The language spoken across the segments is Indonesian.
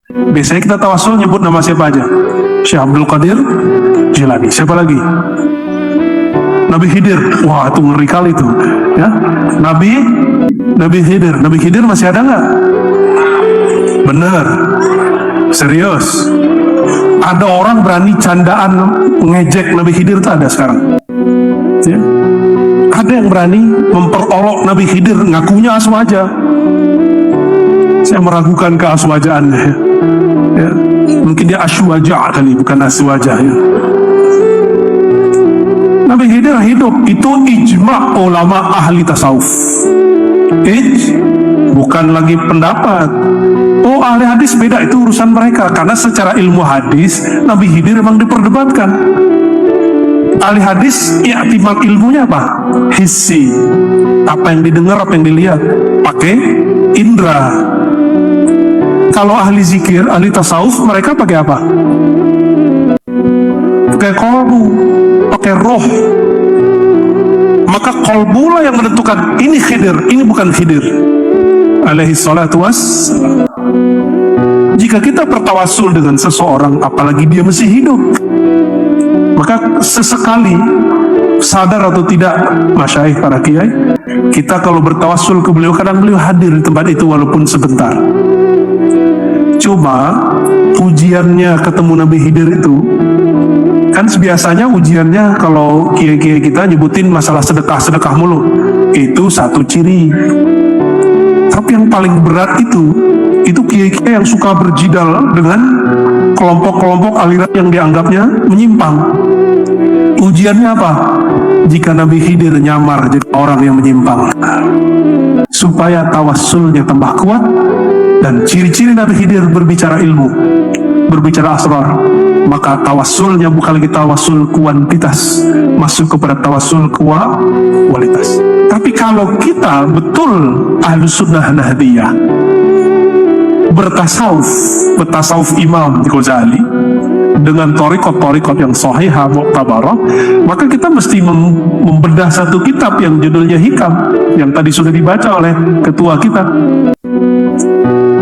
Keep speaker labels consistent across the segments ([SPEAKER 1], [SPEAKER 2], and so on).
[SPEAKER 1] Biasanya kita tawasul nyebut nama siapa aja? Syekh Abdul Qadir Jilani. Siapa lagi? Nabi Khidir. Wah, itu ngeri kali tuh. Ya, Nabi Khidir. Nabi Khidir masih ada nggak? Bener. Serius. Ada orang berani candaan ngejek Nabi Khidir, itu ada sekarang. Ya. Ada yang berani memperolok Nabi Khidir, ngakunya aswaja. Saya meragukan keaswajaannya. Ya. Mungkin dia aswaja kali, bukan aswaja. Ya. Nabi Khidir hidup, itu ijma ulama ahli tasawuf. Bukan lagi pendapat. Oh, ahli hadis beda, itu urusan mereka. Karena secara ilmu hadis Nabi Khidir memang diperdebatkan. Ahli hadis, i'timad ilmunya apa? Hissi. Apa yang didengar, apa yang dilihat, pakai indra. Kalau ahli zikir, ahli tasawuf, mereka pakai apa? Pakai kolbu, pakai roh. Maka kolbulah yang menentukan ini Khidir, ini bukan Khidir. Alaihi salatu wassalam. Jika kita bertawasul dengan seseorang, apalagi dia masih hidup, maka sesekali, sadar atau tidak, masyayikh, para kiai, kita kalau bertawasul ke beliau, kadang beliau hadir di tempat itu walaupun sebentar. Cuma ujiannya ketemu Nabi Khidir itu, kan biasanya ujiannya kalau kiai-kiai kita nyebutin masalah sedekah mulu, itu satu ciri. Tapi yang paling berat itu kiai-kiai yang suka berjidal dengan kelompok-kelompok aliran yang dianggapnya menyimpang. Ujiannya apa? Jika Nabi Khidir nyamar jadi orang yang menyimpang, supaya tawassulnya tambah kuat. Dan ciri-ciri Nabi Khidir berbicara ilmu, berbicara asrar, maka tawassulnya bukan lagi tawassul kuantitas, masuk kepada tawassul kualitas. Tapi kalau kita betul Ahlus Sunnah Nahdiyah, bertasawuf Imam Ghazali dengan torikot-torikot yang sahihah mu'tabarah, maka kita mesti membedah satu kitab yang judulnya Hikam, yang tadi sudah dibaca oleh ketua kita,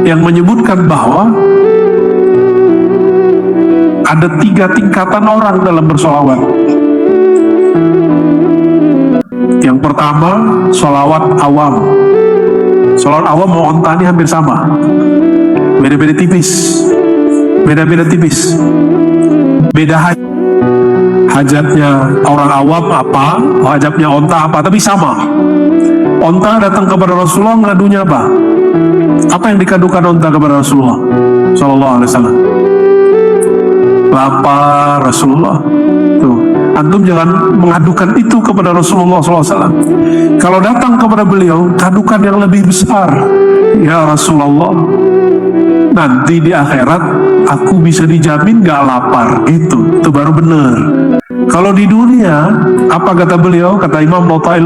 [SPEAKER 1] yang menyebutkan bahwa ada 3 tingkatan orang dalam bersolawat. Yang pertama, solawat awam. Solawat awam mau onta ini hampir sama, beda-beda tipis, beda hajatnya orang awam apa, hajatnya onta apa, tapi sama. Onta datang kepada Rasulullah, ngadunya apa? Apa yang dikadukan onta kepada Rasulullah Sallallahu Alaihi Wasallam? Lapar Rasulullah. Tuh, antum jangan mengadukan itu kepada Rasulullah SAW. Kalau datang kepada beliau, kadukan yang lebih besar. Ya Rasulullah, nanti di akhirat aku bisa dijamin gak lapar. Itu baru benar. Kalau di dunia, apa kata beliau? Kata Imam Nawawi,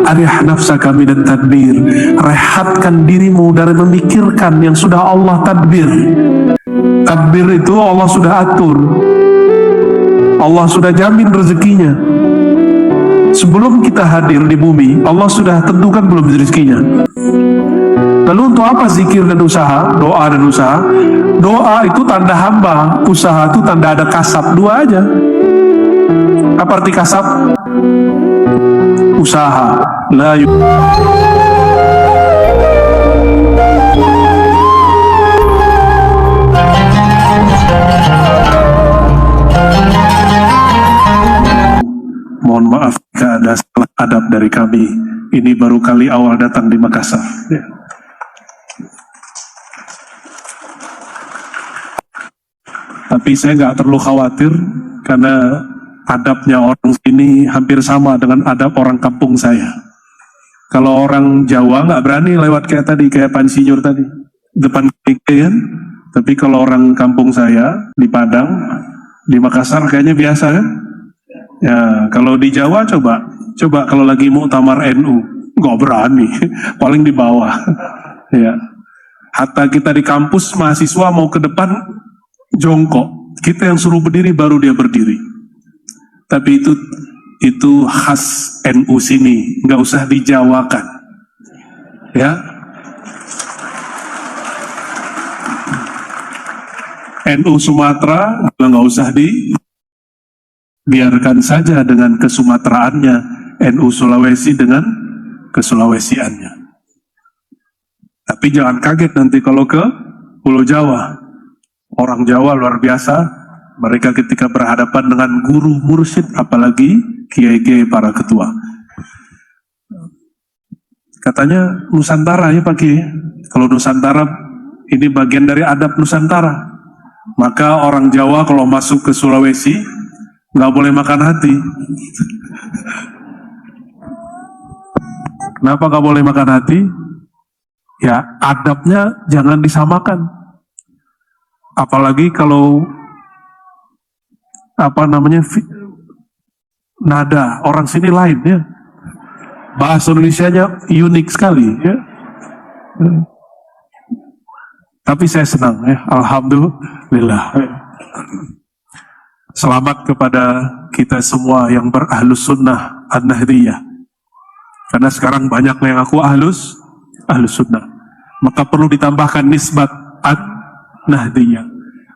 [SPEAKER 1] arih nafsaka minan tadbir. Rehatkan dirimu dari memikirkan yang sudah Allah tadbir. Tadbir itu Allah sudah atur, Allah sudah jamin rezekinya. Sebelum kita hadir di bumi, Allah sudah tentukan belum rezekinya. Lalu untuk apa zikir dan usaha, doa dan usaha? Doa itu tanda hamba, usaha itu tanda ada kasab, dua aja. Apa arti kasab? Usaha. La mohon maaf jika ada salah adab dari kami. Ini baru kali awal datang di Makassar. Ya. Tapi saya nggak terlalu khawatir karena adabnya orang sini hampir sama dengan adab orang kampung saya. Kalau orang Jawa nggak berani lewat kayak tadi, kayak Pansinyur tadi, depan kan. Tapi kalau orang kampung saya di Padang, di Makassar kayaknya biasa kan. Ya, kalau di Jawa coba kalau lagi muktamar NU, nggak berani, paling di bawah. Ya, hatta kita di kampus mahasiswa mau ke depan jongkok, kita yang suruh berdiri baru dia berdiri. Tapi itu khas NU sini, nggak usah dijawakan. Ya, NU Sumatera nggak usah biarkan saja dengan kesumateraannya, NU Sulawesi dengan kesulawesiannya. Tapi jangan kaget nanti kalau ke Pulau Jawa. Orang Jawa luar biasa, mereka ketika berhadapan dengan guru mursyid, apalagi kiai-kiai para ketua. Katanya Nusantara ya Pak Kiai, kalau Nusantara ini bagian dari adab Nusantara. Maka orang Jawa kalau masuk ke Sulawesi nggak boleh makan hati. Kenapa nggak boleh makan hati? Ya adabnya jangan disamakan. Apalagi kalau nada orang sini lain ya. Bahasa Indonesianya unik sekali ya. Tapi saya senang ya, alhamdulillah. Selamat kepada kita semua yang berahlus sunnah an-nahdiyah. Karena sekarang banyak yang aku ahlus sunnah. Maka perlu ditambahkan nisbat an-nahdiyah.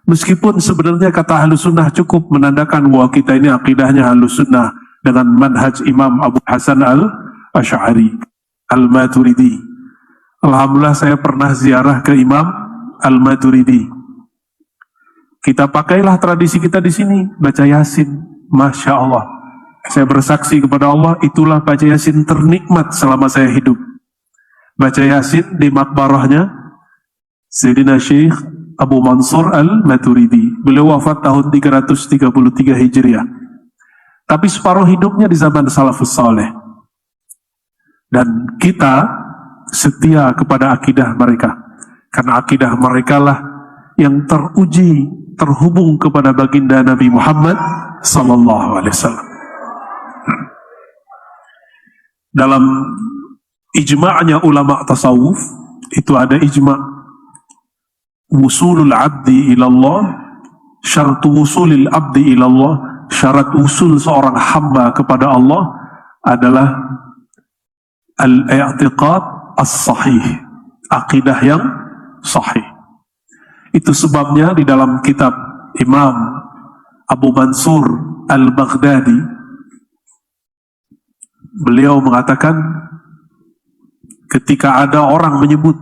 [SPEAKER 1] Meskipun sebenarnya kata ahlus sunnah cukup menandakan bahwa kita ini akidahnya ahlus sunnah dengan manhaj Imam Abu Hasan al-Asy'ari al-Maturidi. Alhamdulillah saya pernah ziarah ke Imam al-Maturidi. Kita pakailah tradisi kita di sini, baca Yasin. Masya Allah. Saya bersaksi kepada Allah, itulah baca Yasin ternikmat selama saya hidup. Baca Yasin di makbarahnya Sayyidina Syekh Abu Mansur al-Maturidi. Beliau wafat tahun 333 Hijriah. Tapi separuh hidupnya di zaman salafus saleh. Dan kita setia kepada akidah mereka. Karena akidah mereka lah yang teruji, terhubung kepada baginda Nabi Muhammad sallallahu alaihi wasallam. Dalam ijma'nya ulama tasawuf itu ada ijma' wusulul abdi ilallah, syaratu wusulil abdi ilallah, syarat usul seorang hamba kepada Allah adalah al-i'tiqad as-sahih, akidah yang sahih. Itu sebabnya di dalam kitab Imam Abu Mansur al-Baghdadi, beliau mengatakan ketika ada orang menyebut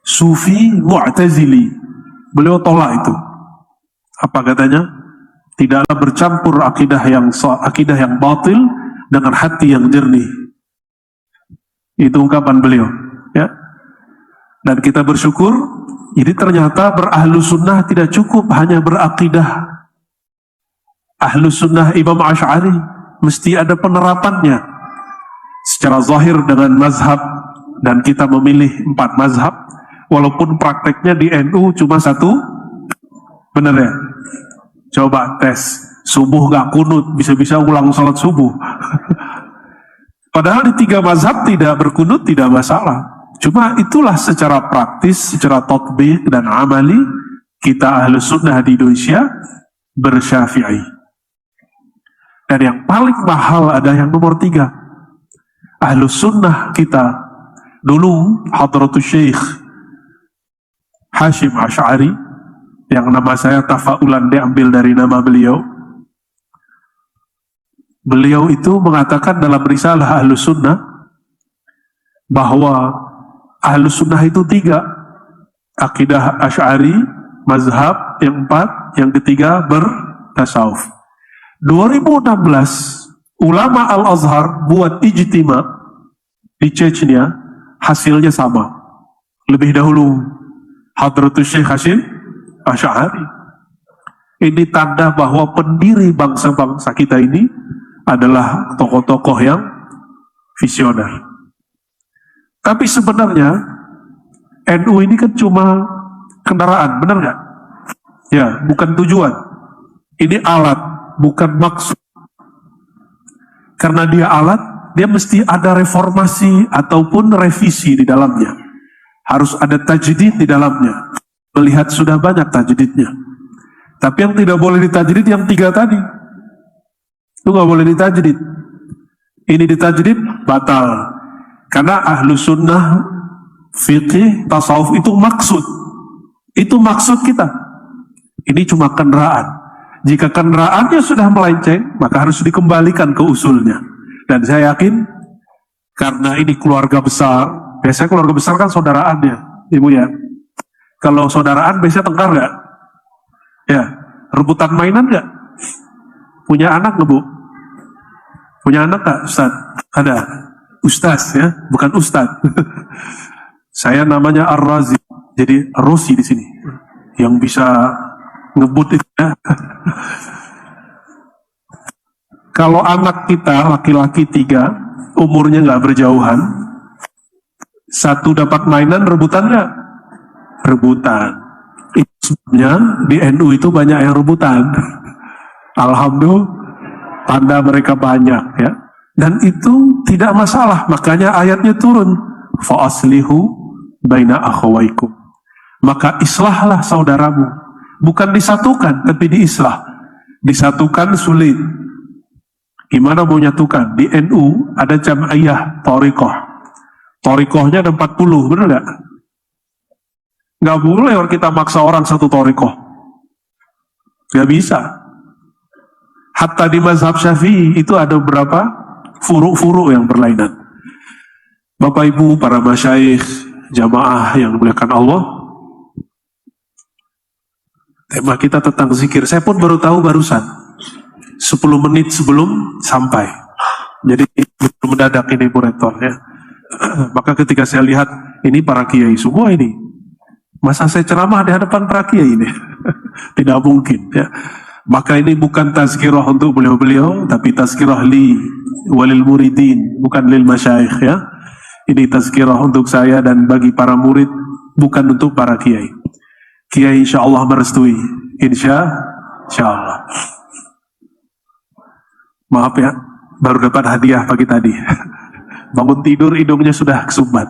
[SPEAKER 1] Sufi Mu'tazili, beliau tolak itu. Apa katanya? Tidaklah bercampur akidah yang batil dengan hati yang jernih. Itu ungkapan beliau, ya. Dan kita bersyukur, jadi ternyata berahlus sunnah tidak cukup hanya berakidah ahlus sunnah Imam Asy'ari, mesti ada penerapannya secara zahir dengan mazhab, dan kita memilih 4 mazhab. Walaupun prakteknya di NU cuma 1, bener ya? Coba tes, subuh gak kunut, bisa-bisa ulang salat subuh. Padahal di 3 mazhab tidak berkunut, tidak masalah. Cuma itulah secara praktis, secara tatbiq dan amali, kita ahlus sunnah di Indonesia bersyafi'i. Dan yang paling mahal ada yang nomor 3. Ahlus sunnah kita, dulu Hadratus Syekh Hashim Asy'ari, yang nama saya tafaulan diambil dari nama beliau. Beliau itu mengatakan dalam risalah Ahlus Sunnah bahwa Ahlus Sunnah itu 3, akidah Asy'ari, mazhab yang 4, yang ketiga bertasawuf. 2016 ulama Al-Azhar buat ijtima di Chechnya, hasilnya sama. Lebih dahulu Hadratus Syekh Hashim Asy'ari. Ini tanda bahwa pendiri bangsa-bangsa kita ini adalah tokoh-tokoh yang visioner. Tapi sebenarnya NU ini kan cuma kendaraan, benar nggak? Ya, bukan tujuan. Ini alat, bukan maksud. Karena dia alat, dia mesti ada reformasi ataupun revisi di dalamnya. Harus ada tajdid di dalamnya. Melihat sudah banyak tajdidnya. Tapi yang tidak boleh ditajdid yang 3 tadi. Itu nggak boleh ditajdid. Ini ditajdid batal. Karena ahlu sunnah, fiqih, tasawuf itu maksud. Itu maksud kita. Ini cuma kendaraan. Jika kendaraannya sudah melenceng, maka harus dikembalikan ke usulnya. Dan saya yakin, karena ini keluarga besar, biasanya keluarga besar kan saudaraannya, ibu ya. Kalau saudaraan biasanya tengkar nggak? Ya, rebutan mainan nggak? Punya anak nggak, Bu? Punya anak nggak, Ustaz? Ada. Ustaz ya, bukan Ustaz. Saya namanya Ar-Razi, jadi Rosi di sini, yang bisa ngebut itu ya. Kalau anak kita laki-laki 3, umurnya nggak berjauhan, satu dapat mainan, rebutan nggak? Rebutan. Itu sebabnya di NU itu banyak yang rebutan. Alhamdulillah, tanda mereka banyak ya. Dan itu tidak masalah, makanya ayatnya turun. Fa'aslihu baina akhawaikum. Maka islahlah saudaramu. Bukan disatukan, tapi diislah. Disatukan sulit. Gimana mau nyatukan? Di NU ada jam'iyah Thariqah. Thariqahnya ada 40, benar nggak? Nggak boleh kita maksa orang satu Thariqah. Nggak bisa. Hatta di mazhab Syafi'i itu ada berapa furu-furu yang berlainan. Bapak Ibu, para masyayikh, jamaah yang dimuliakan Allah, tema kita tentang zikir. Saya pun baru tahu barusan 10 menit sebelum sampai. Jadi mendadak ini Bu Rektor ya. Maka ketika saya lihat ini para kiai semua ini, masa saya ceramah di hadapan para kiai ini? Tidak mungkin ya. Maka ini bukan tazkirah untuk beliau-beliau, tapi tazkirah li walil muridin, bukan lil masyayikh ya. Ini tazkirah untuk saya dan bagi para murid, bukan untuk para kiai. Kiai insya Allah merestui, insya Allah. Maaf ya, baru dapat hadiah pagi tadi. Bangun tidur hidungnya sudah kesumbat.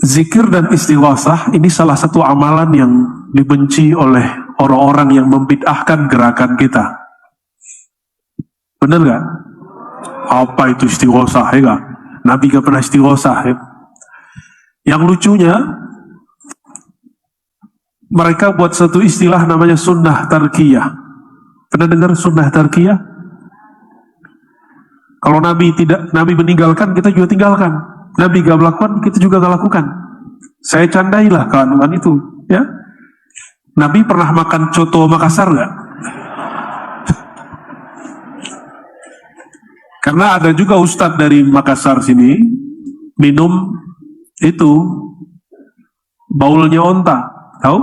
[SPEAKER 1] Zikir dan istighosah ini salah satu amalan yang dibenci oleh orang-orang yang membid'ahkan gerakan kita. Benar nggak? Apa itu istighosah ya nggak? Nabi nggak pernah istighosah ya. Yang lucunya, mereka buat satu istilah namanya sunnah tarkiyah. Pernah dengar sunnah tarkiyah? Kalau Nabi meninggalkan, kita juga tinggalkan. Nabi gak melakukan, kita juga gak lakukan. Saya candailah keanuan itu ya. Nabi pernah makan coto Makassar nggak? Karena ada juga ustadz dari Makassar sini minum itu baulnya onta, tahu?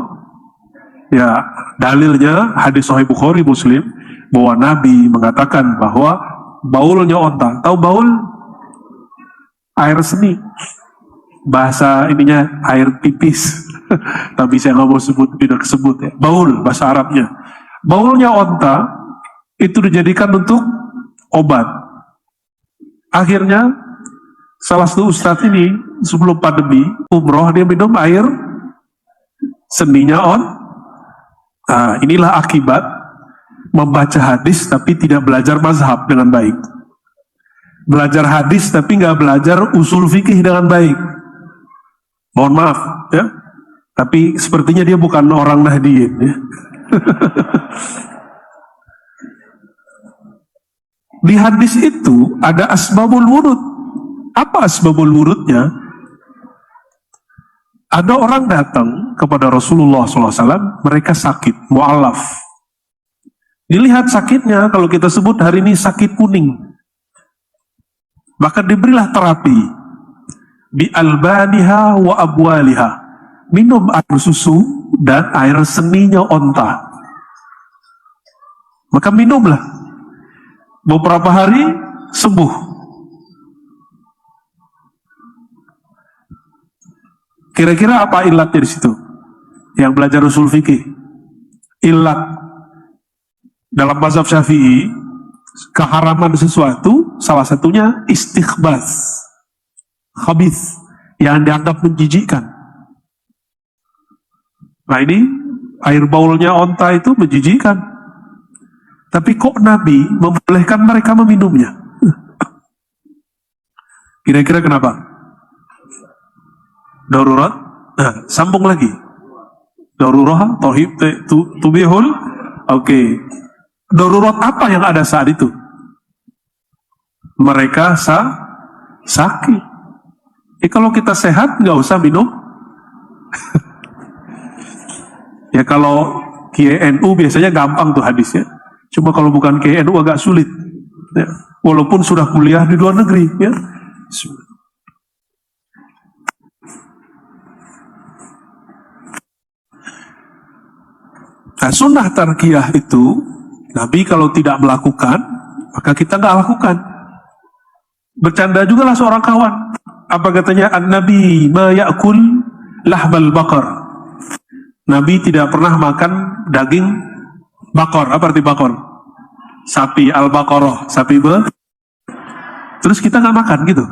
[SPEAKER 1] Ya, dalilnya hadis Sahih Bukhari Muslim bahwa Nabi mengatakan bahwa baulnya onta, tahu baul? Air seni, bahasa ininya air pipis. Tapi saya nggak mau sebut, tidak sebut ya. Baul bahasa Arabnya. Baulnya onta itu dijadikan untuk obat. Akhirnya salah satu ustadz ini sebelum pandemi umroh dia minum air seninya on. Nah, inilah akibat membaca hadis tapi tidak belajar mazhab dengan baik. Belajar hadis tapi nggak belajar usul fikih dengan baik. Mohon maaf ya. Tapi sepertinya dia bukan orang Nahdiyin ya. Di hadis itu ada asbabul wurud. Apa asbabul wurudnya? Ada orang datang kepada Rasulullah SAW, mereka sakit, mu'alaf. Dilihat sakitnya, kalau kita sebut hari ini sakit kuning. Maka diberilah terapi. Bi albaniha wa abwaliha. Minum air susu dan air seninya onta. Maka minumlah. Beberapa hari sembuh. Kira-kira apa ilatnya di situ? Yang belajar usul fikih. Ilat dalam mazhab Syafi'i, keharaman sesuatu salah satunya istikhbas, khabith, yang dianggap menjijikkan. Nah ini air baulnya onta itu menjijikkan. Tapi kok Nabi membolehkan mereka meminumnya? Kira-kira kenapa? Darurat? Nah, sambung lagi. Darurah tauhid tubihul. Oke. Darurat apa yang ada saat itu? Mereka sakit. Kalau kita sehat nggak usah minum. Ya kalau KNU biasanya gampang tuh hadisnya. Cuma kalau bukan KNU agak sulit. Ya. Walaupun sudah kuliah di luar negeri. Ya. Nah, sunnah tarkiyah itu Nabi kalau tidak melakukan, maka kita nggak lakukan. Bercanda juga lah seorang kawan. Apa katanya? An-Nabi ma ya'kul lahbal baqar. Nabi tidak pernah makan daging bakor. Apa arti bakor? Sapi, al-baqarah. Sapi terus kita nggak makan gitu.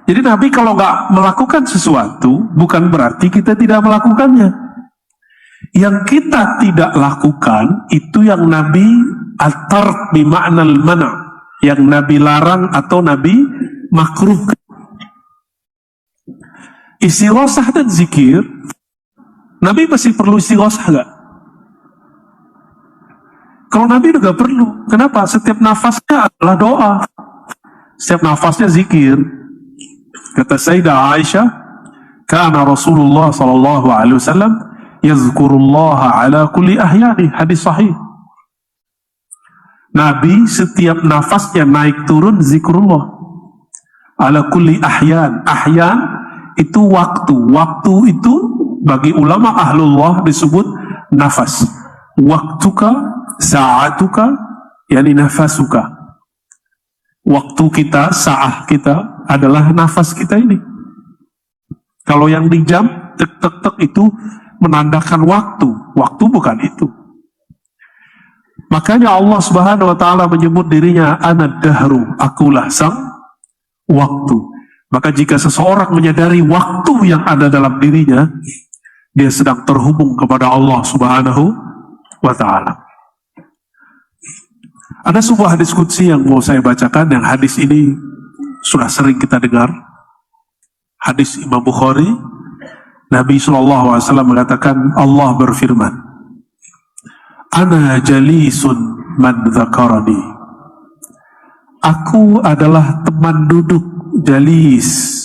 [SPEAKER 1] Jadi Nabi kalau nggak melakukan sesuatu, bukan berarti kita tidak melakukannya. Yang kita tidak lakukan itu yang Nabi at-tark bima'nal mana', yang Nabi larang atau Nabi makruh. Istighosah dan zikir, Nabi masih perlu istighosah gak? Kalau Nabi juga perlu. Kenapa? Setiap nafasnya adalah doa. Setiap nafasnya zikir. Kata Sayyidah Aisyah, kana Rasulullah sallallahu alaihi wasallam yazkurullaha ala kulli ahyani. Hadis sahih. Nabi setiap nafasnya naik turun zikrullah. Ala kulli ahyan. Ahyan itu waktu. Waktu itu bagi ulama ahlullah disebut nafas. Waktuka, sa'atuka, yani nafasuka. Waktu kita, sa'ah kita adalah nafas kita ini. Kalau yang di jam, tek-tek-tek itu menandakan waktu. Waktu bukan itu. Makanya Allah Subhanahu wa taala menyebut dirinya ana dahru, akulah sang waktu. Maka jika seseorang menyadari waktu yang ada dalam dirinya, dia sedang terhubung kepada Allah Subhanahu wa taala. Ada sebuah hadis qudsi yang mau saya bacakan, yang hadis ini sudah sering kita dengar. Hadis Imam Bukhari, Nabi SAW mengatakan, Allah berfirman, Ana jalisun man dzakarani. Aku adalah teman duduk, jalis.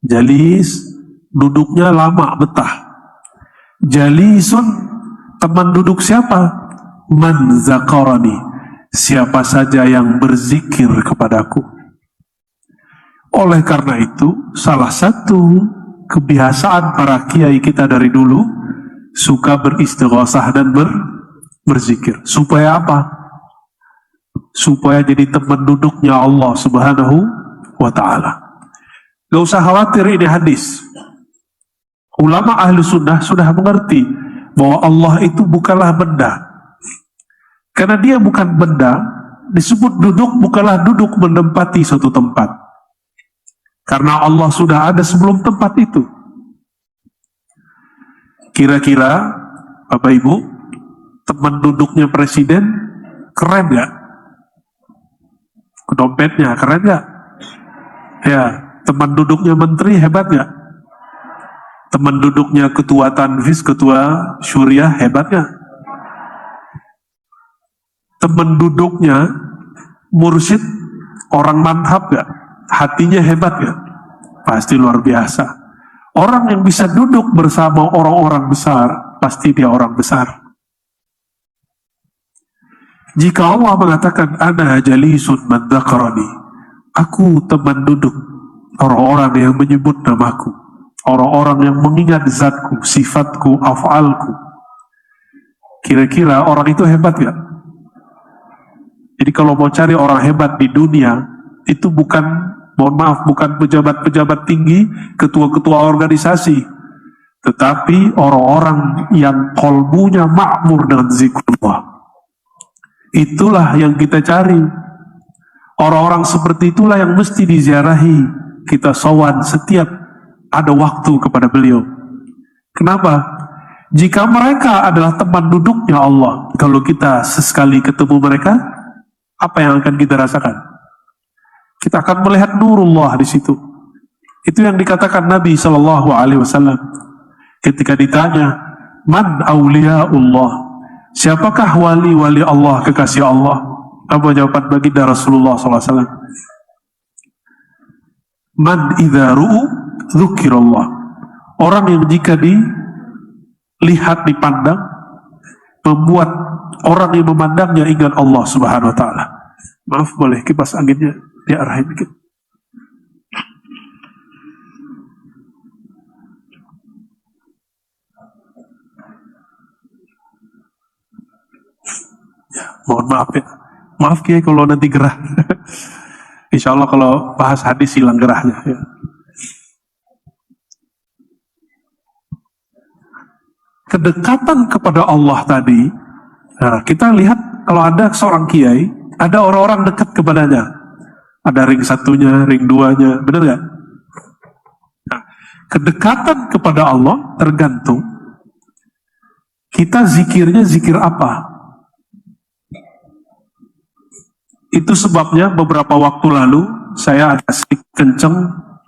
[SPEAKER 1] Jalis, duduknya lama, betah. Jalisun, teman duduk siapa? Man dzakarani. Siapa saja yang berzikir kepadaku. Oleh karena itu, salah satu kebiasaan para kiai kita dari dulu suka beristighosah dan berzikir. Supaya apa? Supaya jadi teman duduknya Allah Subhanahu wa ta'ala. Gak usah khawatir, ini hadis. Ulama ahlu sunnah sudah mengerti bahwa Allah itu bukanlah benda. Karena dia bukan benda, disebut duduk bukanlah duduk menempati suatu tempat. Karena Allah sudah ada sebelum tempat itu. Kira-kira, Bapak Ibu, teman duduknya presiden keren gak? Dompetnya keren gak? Ya, teman duduknya menteri hebat gak? Teman duduknya ketua Tanfis, ketua Syuriah hebat gak? Teman duduknya mursyid orang manhab gak? Hatinya hebat gak? Pasti luar biasa. Orang yang bisa duduk bersama orang-orang besar, pasti dia orang besar. Jika Allah mengatakan ana jalisun man dzakarani, aku teman duduk orang-orang yang menyebut namaku, orang-orang yang mengingat zatku, sifatku, af'alku, kira-kira orang itu hebat gak? Jadi kalau mau cari orang hebat di dunia, itu bukan, mohon maaf, bukan pejabat-pejabat tinggi, ketua-ketua organisasi, tetapi orang-orang yang kolbunya makmur dengan zikrullah. Itulah yang kita cari. Orang-orang seperti itulah yang mesti diziarahi. Kita sowan setiap ada waktu kepada beliau. Kenapa? Jika mereka adalah teman duduknya Allah, kalau kita sesekali ketemu mereka, apa yang akan kita rasakan? Kita akan melihat nurullah di situ. Itu yang dikatakan Nabi SAW. ketika ditanya, "Man auliyaullah?" Siapakah wali-wali Allah, kekasih Allah? Apa jawaban baginda Rasulullah SAW? Man idza ru'u dzukirallah. Orang yang jika dilihat, dipandang, membuat orang yang memandangnya ingat Allah Subhanahu wa taala. Maaf, boleh kipas anginnya diarahin dikit. Ya, mohon maaf ya. Maaf Kiai kalau nanti gerah. Insya Allah kalau bahas hadis hilang gerahnya. Ya. Kedekatan kepada Allah tadi, nah, kita lihat kalau ada seorang kiai, ada orang-orang dekat kepadanya. Ada ring satunya, ring duanya, benar nggak? Nah, kedekatan kepada Allah tergantung kita zikirnya zikir apa. Itu sebabnya beberapa waktu lalu saya ada sedikit kenceng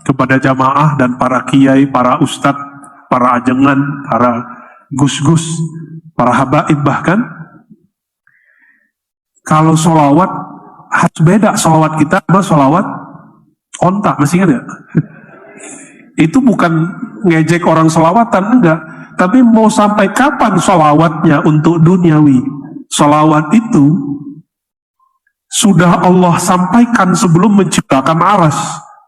[SPEAKER 1] kepada jamaah dan para kiai, para ustadz, para ajengan, para gus-gus, para habaib bahkan. Kalau sholawat harus beda sholawat kita sama sholawat onta, masih ingat ya? Itu bukan ngejek orang sholawatan, enggak. Tapi mau sampai kapan sholawatnya untuk duniawi? Sholawat itu sudah Allah sampaikan sebelum menciptakan aras,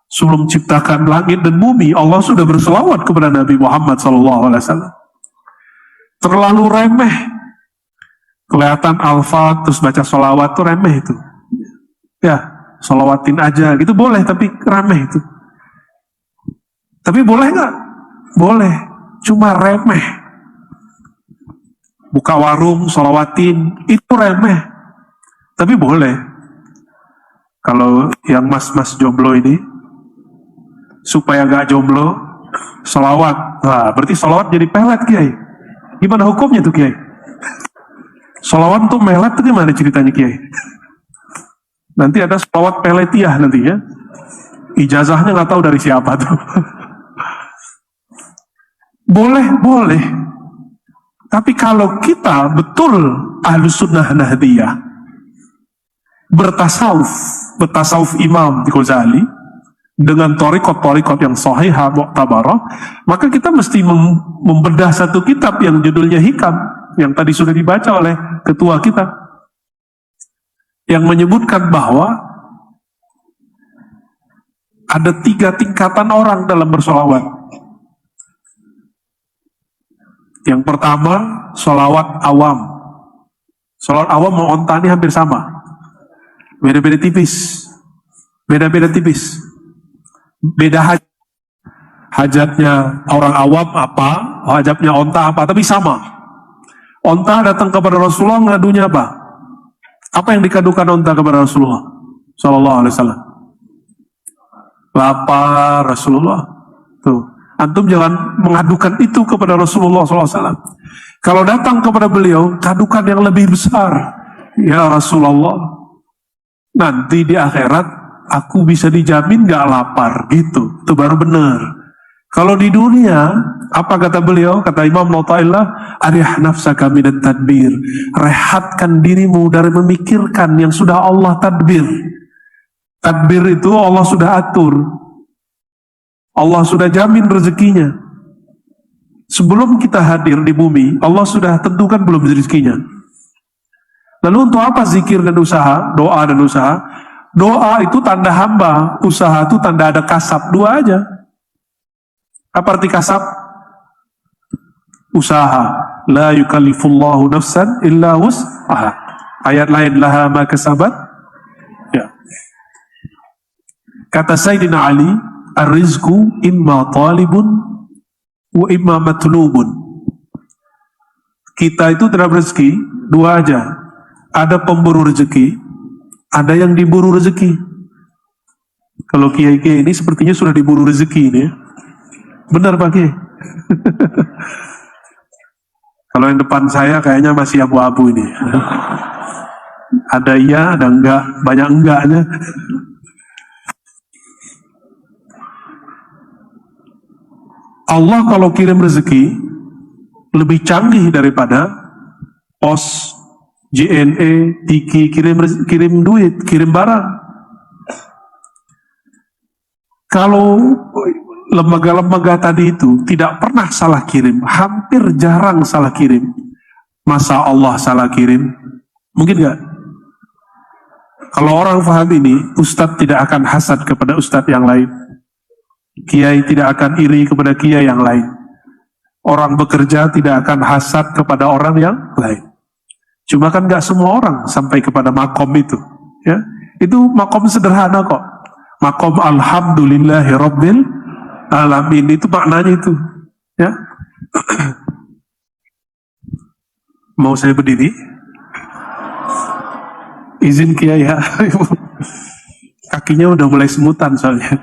[SPEAKER 1] sebelum menciptakan langit dan bumi. Allah sudah berselawat kepada Nabi Muhammad SAW. Terlalu remeh. Kelihatan alfa terus baca sholawat itu remeh itu. Ya, sholawatin aja gitu boleh, tapi remeh itu. Tapi boleh nggak? Boleh, cuma remeh. Buka warung, sholawatin, itu remeh. Tapi boleh. Kalau yang mas-mas jomblo ini, supaya nggak jomblo, sholawat. Nah, berarti sholawat jadi pelet, Kiai. Gimana hukumnya tuh, Kiai? Sholawat untuk melet itu gimana ceritanya, Kiai? Nanti ada sholawat peletiah nantinya. Ijazahnya nggak tahu dari siapa tuh. Boleh. Tapi kalau kita betul ahlus sunnah nahdiyah, bertasawuf Imam Ghazali dengan torikot yang sahihah mu'tabarah, maka kita mesti membedah satu kitab yang judulnya Hikam, yang tadi sudah dibaca oleh ketua kita, yang menyebutkan bahwa ada 3 tingkatan orang dalam bersolawat. Yang pertama, solawat awam. Solawat awam mau onta ini hampir sama. Beda-beda tipis. Beda hajatnya orang awam apa, hajatnya onta apa, tapi sama. Onta datang kepada Rasulullah ngadunya apa? Apa yang dikadukan onta kepada Rasulullah Sallallahu Alaihi Wasallam? Lapar Rasulullah. Tuh. Antum jangan mengadukan itu kepada Rasulullah SAW. Kalau datang kepada beliau, kadukan yang lebih besar. Ya Rasulullah, nanti di akhirat aku bisa dijamin gak lapar gitu. Itu baru benar. Kalau di dunia, apa kata beliau? Kata Imam Nawawi, arih nafsaka minat tadbir. Rehatkan dirimu dari memikirkan yang sudah Allah tadbir. Tadbir itu Allah sudah atur. Allah sudah jamin rezekinya. Sebelum kita hadir di bumi, Allah sudah tentukan belum rezekinya. Lalu untuk apa zikir dan usaha, doa dan usaha? Doa itu tanda hamba, usaha itu tanda ada kasab, 2 aja. Apa arti kasab? Usaha. La yukallifullahu nafsan illa wus'aha. Ayat lain, laha ma kasabat. Ya. Kata Sayyidina Ali, ar-rizqu imma talibun wa imma matlubun. Kita itu terhadap rezeki 2 aja. Ada pemburu rezeki, ada yang diburu rezeki. Kalau kiai-kiai ini sepertinya sudah diburu rezeki ini ya. Benar Pak Kiai? Kalau yang depan saya kayaknya masih abu-abu ini. Ada iya, ada enggak, banyak enggaknya. Allah kalau kirim rezeki, lebih canggih daripada pos, JNE, Tiki, kirim duit, kirim barang. Kalau lembaga-lembaga tadi itu tidak pernah salah kirim, hampir jarang salah kirim. Masa Allah salah kirim? Mungkin nggak? Kalau orang paham ini, ustadz tidak akan hasad kepada ustadz yang lain. Kiai tidak akan iri kepada kiai yang lain. Orang bekerja tidak akan hasad kepada orang yang lain. Cuma kan nggak semua orang sampai kepada makom itu. Ya, itu makom sederhana kok. Makom alhamdulillahi rabbil alamin, itu maknanya itu. Ya. Mau saya berdiri? Izin Kiai ya. Kakinya udah mulai semutan soalnya.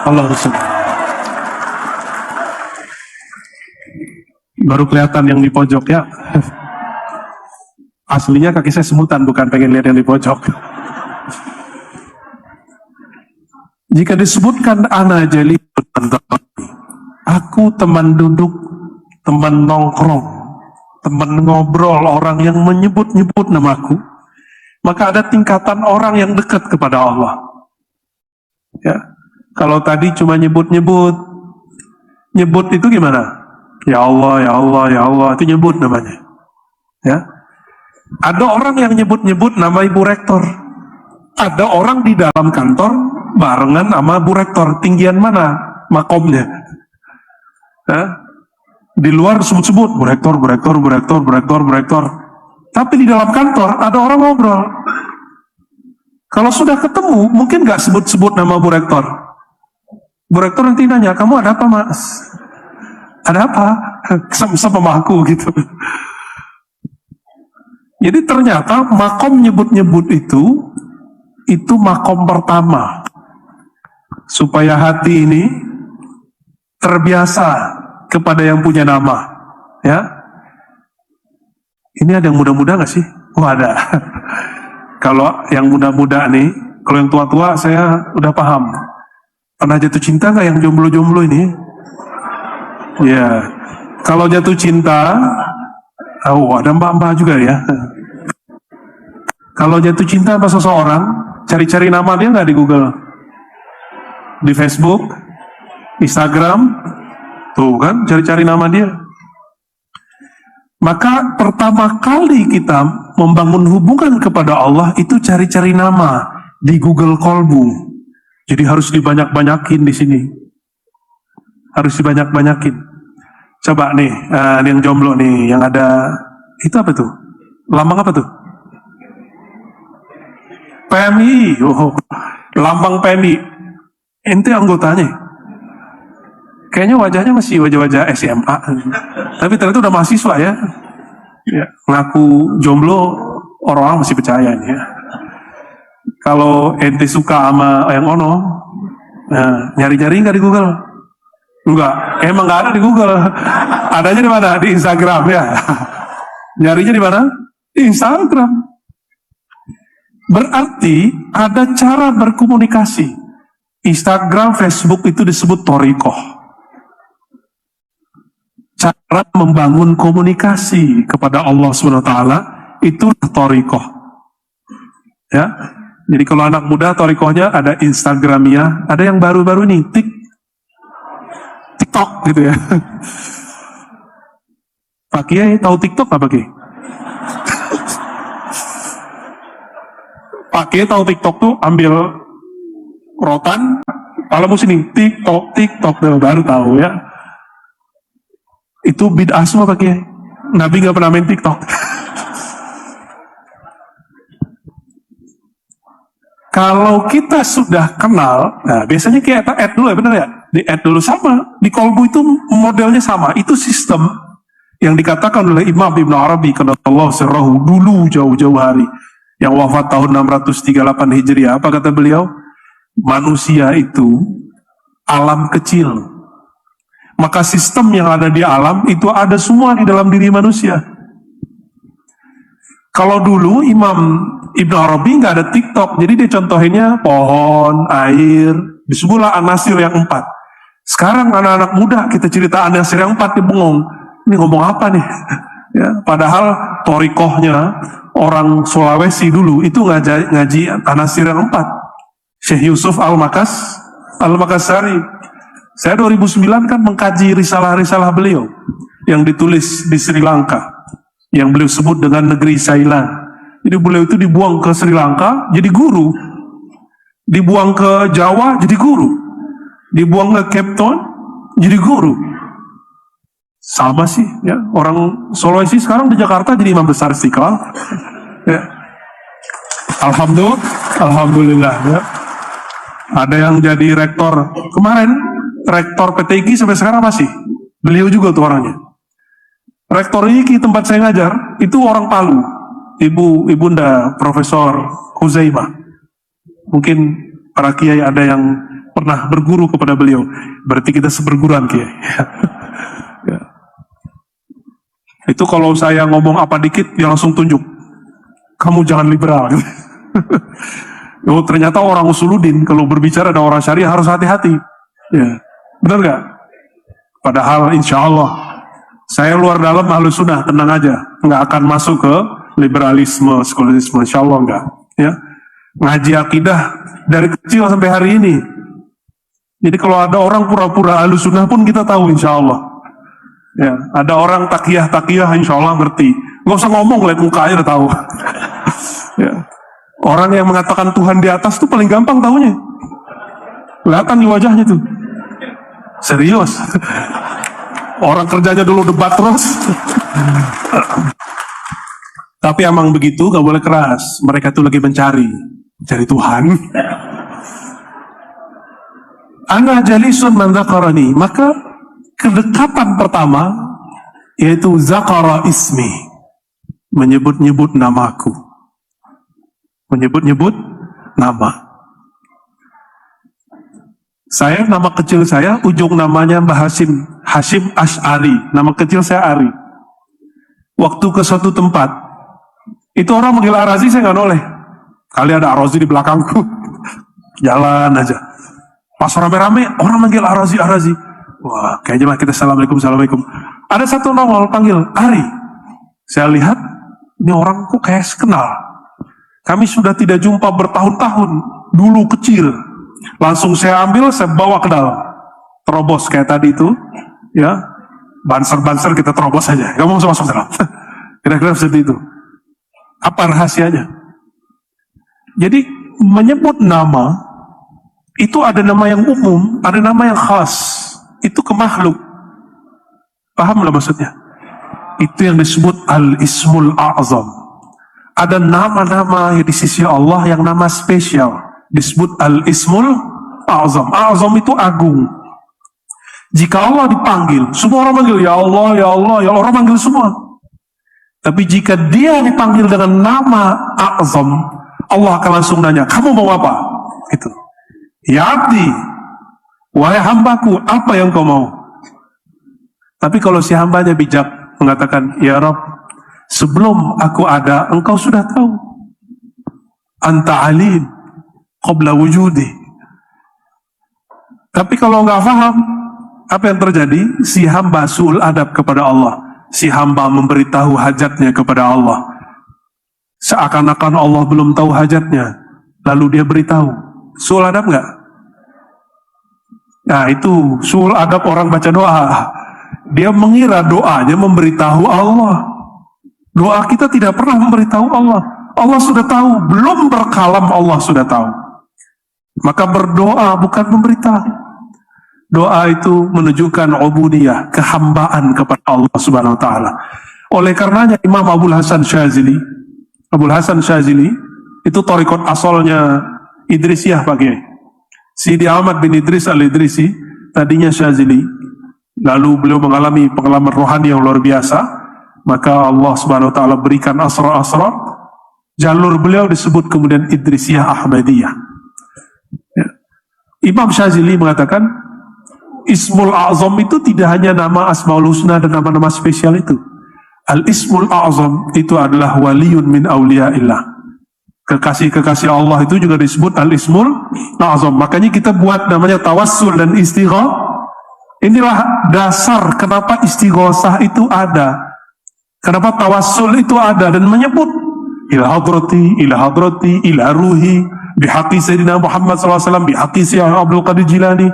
[SPEAKER 1] Allah baru kelihatan yang di pojok ya. Aslinya kaki saya semutan, bukan pengen lihat yang di pojok. Jika disebutkan ana jali, aku teman duduk, teman nongkrong, teman ngobrol, orang yang menyebut-nyebut namaku, maka ada tingkatan orang yang dekat kepada Allah. Ya, kalau tadi cuma nyebut-nyebut, nyebut itu gimana? Ya Allah, ya Allah, ya Allah, itu nyebut namanya. Ya, ada orang yang nyebut-nyebut nama Ibu Rektor. Ada orang di dalam kantor barengan sama Bu Rektor. Tinggian mana makomnya? Ya? Di luar sebut-sebut Bu Rektor, Bu Rektor, Bu Rektor, Bu Rektor, Bu Rektor. Tapi di dalam kantor ada orang ngobrol. Kalau sudah ketemu, mungkin nggak sebut-sebut nama Bu Rektor. Bu Rektor nanti nanya, kamu ada apa Mas? Ada apa? Sama aku gitu. Jadi ternyata makom nyebut-nyebut itu makom pertama. Supaya hati ini terbiasa kepada yang punya nama. Ya. Ini ada yang muda-muda gak sih? Oh ada. Kalau yang muda-muda nih, kalau yang tua-tua saya udah paham. Pernah jatuh cinta gak yang jomblo-jomblo ini? Ya. Kalau jatuh cinta, oh ada mbak-mbak juga ya. Kalau jatuh cinta sama seseorang, cari-cari nama dia nggak di Google, di Facebook, Instagram, tuh kan cari-cari nama dia. Maka pertama kali kita membangun hubungan kepada Allah itu cari-cari nama di Google Kolbu. Jadi harus dibanyak-banyakin di sini, harus dibanyak-banyakin. Coba nih, yang jomblo nih, yang ada itu apa tuh? Lambang apa tuh? PMI, oh, lambang PMI. Ente anggotanya. Kayaknya wajahnya masih wajah-wajah SMA. Tapi ternyata udah mahasiswa ya. Ya, ngaku jomblo, orang-orang masih percaya nih ya. Kalau ente suka sama yang ono, nah, nyari-nyari nggak di Google? Enggak, emang nggak ada di Google. Adanya di mana? Di Instagram ya. Nyarinya di mana? Di Instagram. Berarti ada cara berkomunikasi. Instagram, Facebook itu disebut thoriqoh. Cara membangun komunikasi kepada Allah SWT itu thoriqoh. Ya, jadi kalau anak muda thoriqohnya ada Instagramia, ada yang baru-baru nih TikTok gitu ya. Pak Kiai tahu TikTok apa Kiai? Pak Kiai tahu TikTok tuh ambil rotan, kalau sini TikTok baru tahu ya. Itu bid'ah semua Pak Kiai. Nabi nggak pernah main TikTok. Kalau kita sudah kenal, nah biasanya kita add dulu ya, benar ya? Di add dulu sama, di kolbu itu modelnya sama. Itu sistem yang dikatakan oleh Imam Ibn Arabi, karena Allah sirrahu dulu jauh-jauh hari, yang wafat tahun 638 Hijriah. Apa kata beliau? Manusia itu alam kecil. Maka sistem yang ada di alam itu ada semua di dalam diri manusia. Kalau dulu Imam Ibn Arabi nggak ada TikTok, jadi dia contohinnya pohon, air, disebutlah an-nasir yang 4. Sekarang anak-anak muda kita cerita An-Nasir yang 4 di bengong. Ini ngomong apa nih? Ya, padahal torikohnya orang Sulawesi dulu itu ngaji An-Nasir yang 4. Syekh Yusuf Al-Makassari. Saya 2009 kan mengkaji risalah-risalah beliau yang ditulis di Sri Lanka, yang beliau sebut dengan negeri Ceylan. Jadi beliau itu dibuang ke Sri Lanka jadi guru, dibuang ke Jawa jadi guru, dibuang ke Cape Town jadi guru. Sama sih ya, orang Sulawesi sekarang di Jakarta jadi imam besar Istiqlal ya. Alhamdulillah ya. Ada yang jadi rektor kemarin, rektor PTIGI sampai sekarang masih beliau juga tuh orangnya. Rektor IGI tempat saya ngajar itu orang Palu, ibunda Profesor Huzaimah. Mungkin para kiai ada yang pernah berguru kepada beliau, berarti kita seperguruan kiai. Ya. Itu kalau saya ngomong apa dikit, dia langsung tunjuk, kamu jangan liberal. Oh, ternyata orang Usuluddin kalau berbicara ada orang syariah harus hati-hati. Ya, benar nggak? Padahal insya Allah saya luar dalam Ahlus Sunnah, tenang aja, nggak akan masuk ke liberalisme, sekularisme, insya Allah nggak. Ya, ngaji akidah dari kecil sampai hari ini. Jadi kalau ada orang pura-pura Ahlus Sunnah pun kita tahu insya Allah. Ya, ada orang takiyah insya Allah ngerti. Nggak usah ngomong, lihat mukanya udah tahu. Ya. Orang yang mengatakan Tuhan di atas tuh paling gampang tahunya. Kelihatan di wajahnya tuh. Serius. Orang kerjanya dulu debat terus. Tapi emang begitu, gak boleh keras. Mereka tuh lagi mencari Tuhan. Ana jalisun man dzakarani, maka kedekatan pertama yaitu zakara ismi, menyebut-nyebut namaku, menyebut-nyebut nama. Saya, nama kecil saya, ujung namanya Mbah Hashim Ash'ari, nama kecil saya Ari. Waktu ke suatu tempat, itu orang manggil Arazi, saya nggak noleh. Kali ada Arazi di belakangku, jalan aja. Pas rame-rame, orang manggil Arazi. Wah, kayaknya mah kita assalamualaikum. Ada satu nongol panggil Ari. Saya lihat, ini orang kok kayak kenal. Kami sudah tidak jumpa bertahun-tahun, dulu kecil. Langsung saya ambil, saya bawa ke dalam. Terobos kayak tadi itu, ya. Banser kita terobos aja. Gak mau masuk dalam. Kira-kira seperti itu. Apa rahasianya? Jadi menyebut nama, itu ada nama yang umum, ada nama yang khas. Itu ke makhluk. Paham lah maksudnya? Itu yang disebut Al-Ismul A'zam. Ada nama-nama di sisi Allah yang nama spesial, disebut Al-Ismul A'zam. A'zam itu agung. Jika Allah dipanggil, semua orang manggil ya Allah, ya Allah, ya Allah, orang manggil semua. Tapi jika dia dipanggil dengan nama A'zam, Allah akan langsung nanya, kamu mau apa? Itu. Ya abdi, wahai hambaku, apa yang kau mau? Tapi kalau si hambanya bijak, mengatakan, ya Rabb, sebelum aku ada, engkau sudah tahu. Anta alim, qabla wujudi. Tapi kalau nggak paham, apa yang terjadi? Si hamba su'ul adab kepada Allah. Si hamba memberitahu hajatnya kepada Allah. Seakan-akan Allah belum tahu hajatnya, lalu dia beritahu. Su'ul adab nggak? Nah itu su'ul adab orang baca doa. Dia mengira doanya memberitahu Allah. Doa kita tidak pernah memberitahu Allah. Allah sudah tahu, belum berkalam Allah sudah tahu. Maka berdoa bukan memberitahu. Doa itu menunjukkan ubudiyah, kehambaan kepada Allah Subhanahu wa taala. Oleh karenanya Imam Abul Hasan Syazili itu thariqat asalnya Idrisiyah Pak Kiai. Sidi Ahmad bin Idris Al-Idrisi tadinya Syazili. Lalu beliau mengalami pengalaman rohani yang luar biasa, maka Allah Subhanahu wa taala berikan asrar-asrar. Jalur beliau disebut kemudian Idrisiyah Ahmadiyah. Ya. Imam Syazili mengatakan Ismul A'zam itu tidak hanya nama Asmaul Husna dan nama-nama spesial itu. Al-Ismul A'zam itu adalah waliyun min awliyaillah. Kekasih-kekasih Allah itu juga disebut Al-Ismul A'zam. Makanya kita buat namanya tawassul dan Inilah dasar kenapa istighosah itu ada, kenapa tawassul itu ada, dan menyebut ila hadrati, ila ruhi, bihaqi Sayyidina Muhammad SAW, bihaqi Syekh Abdul Qadir Jilani.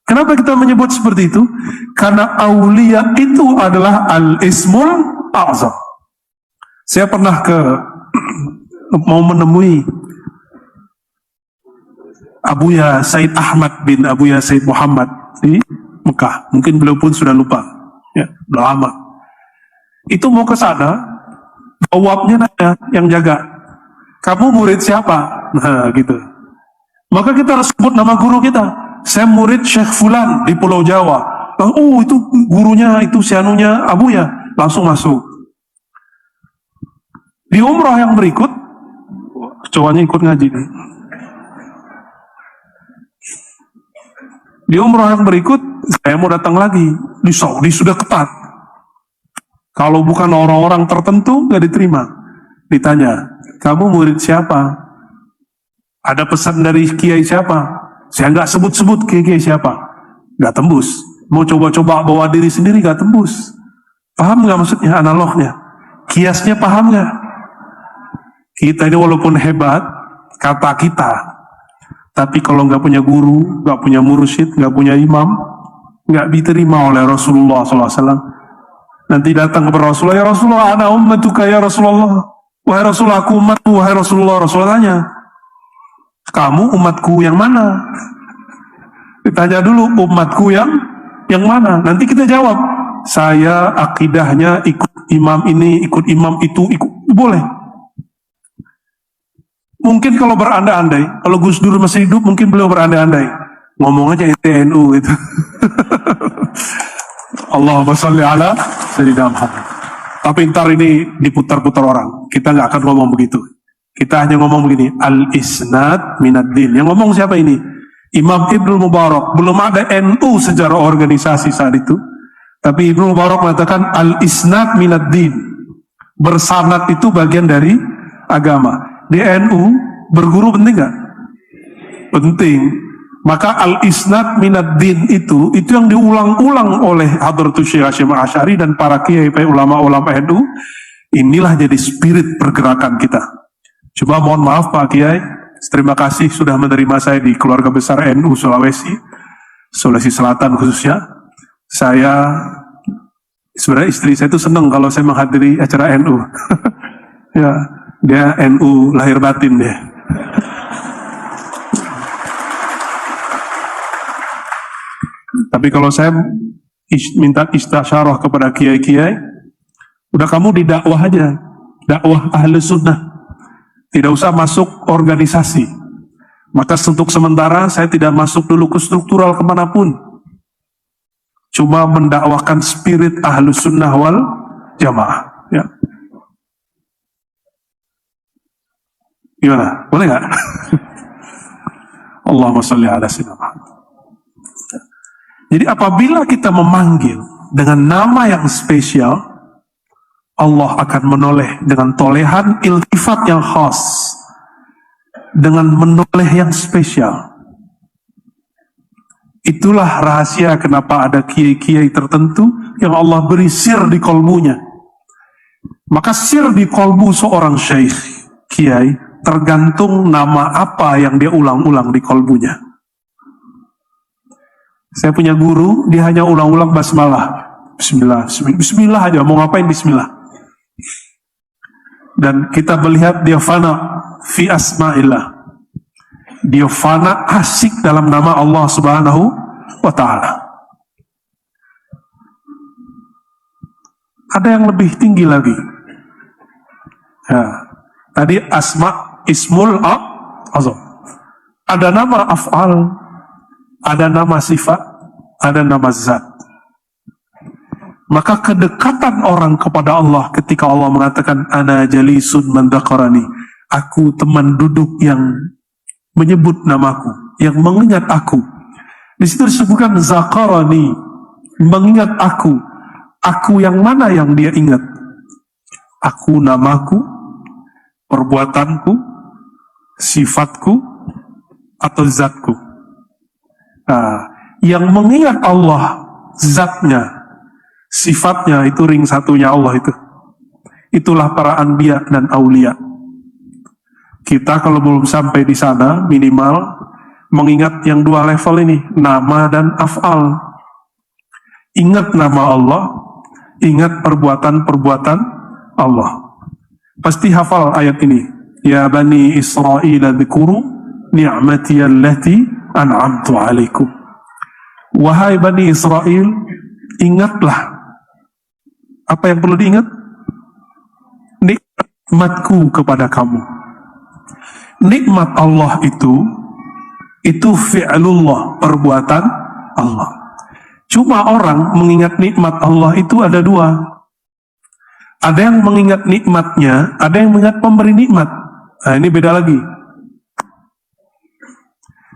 [SPEAKER 1] Kenapa kita menyebut seperti itu? Karena aulia itu adalah al-ismul a'zam. Saya pernah mau menemui Abuya Said Ahmad bin Abuya Said Muhammad di Mekah. Mungkin beliau pun sudah lupa, ya, udah lama. Itu mau ke sana, bawabnya nanya yang jaga, kamu murid siapa? Nah, gitu. Maka kita harus sebut nama guru kita. Saya murid Syekh Fulan di Pulau Jawa. Oh, itu gurunya, itu sianunya Abuya. Langsung masuk. Di umrah yang berikut, cowoknya ikut ngaji nih. Di umrah yang berikut, saya mau datang lagi. Di Saudi sudah ketat. Kalau bukan orang-orang tertentu, nggak diterima. Ditanya, kamu murid siapa? Ada pesan dari kiai siapa? Saya nggak sebut-sebut kiai siapa. Nggak tembus. Mau coba-coba bawa diri sendiri, nggak tembus. Paham nggak maksudnya, analognya? Kiasnya paham nggak? Kita ini walaupun hebat, kata kita, tapi kalau nggak punya guru, nggak punya mursyid, nggak punya imam, nggak diterima oleh Rasulullah SAW. Nanti datang kepada Rasulullah, ya Rasulullah, ana ummatuka ya Rasulullah. Wahai Rasulullah, aku umatmu, wahai Rasulullah. Rasulullah tanya, kamu umatku yang mana? Ditanya dulu, umatku yang mana? Nanti kita jawab, saya akidahnya ikut imam ini, ikut imam itu, ikut, boleh. Mungkin kalau berandai-andai, kalau Gus Dur masih hidup, mungkin beliau berandai-andai. Ngomong aja TNU itu. Allahumma sholli ala Sayyidina Muhammad. Tapi ntar ini diputar-putar orang. Kita nggak akan ngomong begitu. Kita hanya ngomong begini, al-isnad minad din. Yang ngomong siapa ini? Imam Ibnul Mubarak. Belum ada NU secara organisasi saat itu. Tapi Ibnul Mubarak mengatakan al-isnad minad din. Bersanad itu bagian dari agama. Di NU, berguru penting nggak? Penting. Maka al-isnad minad din itu yang diulang-ulang oleh Hadratus Syekh Hasyim Asy'ari dan para kiai ulama-ulama NU. Inilah jadi spirit pergerakan kita. Coba mohon maaf Pak Kiai, terima kasih sudah menerima saya di keluarga besar NU Sulawesi Selatan khususnya. Saya, sebenarnya istri saya itu senang kalau saya menghadiri acara NU. Ya. Dia NU lahir batin deh. Tapi kalau saya minta istisyarah kepada kiai-kiai, udah kamu didakwah aja, dakwah ahli sunnah, tidak usah masuk organisasi. Maka untuk sementara saya tidak masuk dulu ke struktural kemanapun, cuma mendakwakan spirit ahli sunnah wal jamaah. Ya. Gimana? Boleh nggak? Allahumma sholli ala sayyidina Muhammad. Jadi apabila kita memanggil dengan nama yang spesial, Allah akan menoleh dengan tolehan iltifat yang khas, dengan menoleh yang spesial. Itulah rahasia kenapa ada kiai-kiai tertentu yang Allah beri sir di kolbunya. Maka sir di kolbu seorang syekh, kiai, tergantung nama apa yang dia ulang-ulang di kolbunya. Saya punya guru, dia hanya ulang-ulang basmalah. Bismillah, bismillah aja, mau ngapain bismillah. Dan kita melihat dia fana fi asma'illah. Dia fana asik dalam nama Allah Subhanahu wa ta'ala. Ada yang lebih tinggi lagi. Ya. Tadi asma' ismul azam. Ada nama af'al, ada nama sifat, ada nama zat. Maka kedekatan orang kepada Allah ketika Allah mengatakan ana jalisun man dzakarani, aku teman duduk yang menyebut namaku, yang mengingat aku. Di situ disebutkan zakarani, mengingat aku. Aku yang mana yang dia ingat? Aku namaku, perbuatanku, sifatku, atau zatku. Nah, yang mengingat Allah zatnya, sifatnya itu ring satunya Allah itu. Itulah para anbiya dan aulia. Kita kalau belum sampai di sana, minimal mengingat yang dua level ini, nama dan af'al. Ingat nama Allah, ingat perbuatan-perbuatan Allah. Pasti hafal ayat ini. Ya Bani Israel dzkuru ni'mati allati an'amtu alaikum. Wahai Bani Israel, ingatlah. Apa yang perlu diingat? Nikmatku kepada kamu. Nikmat Allah itu fi'lullah, perbuatan Allah. Cuma orang mengingat nikmat Allah itu ada dua. Ada yang mengingat nikmatnya, ada yang mengingat pemberi nikmat. Nah, ini beda lagi.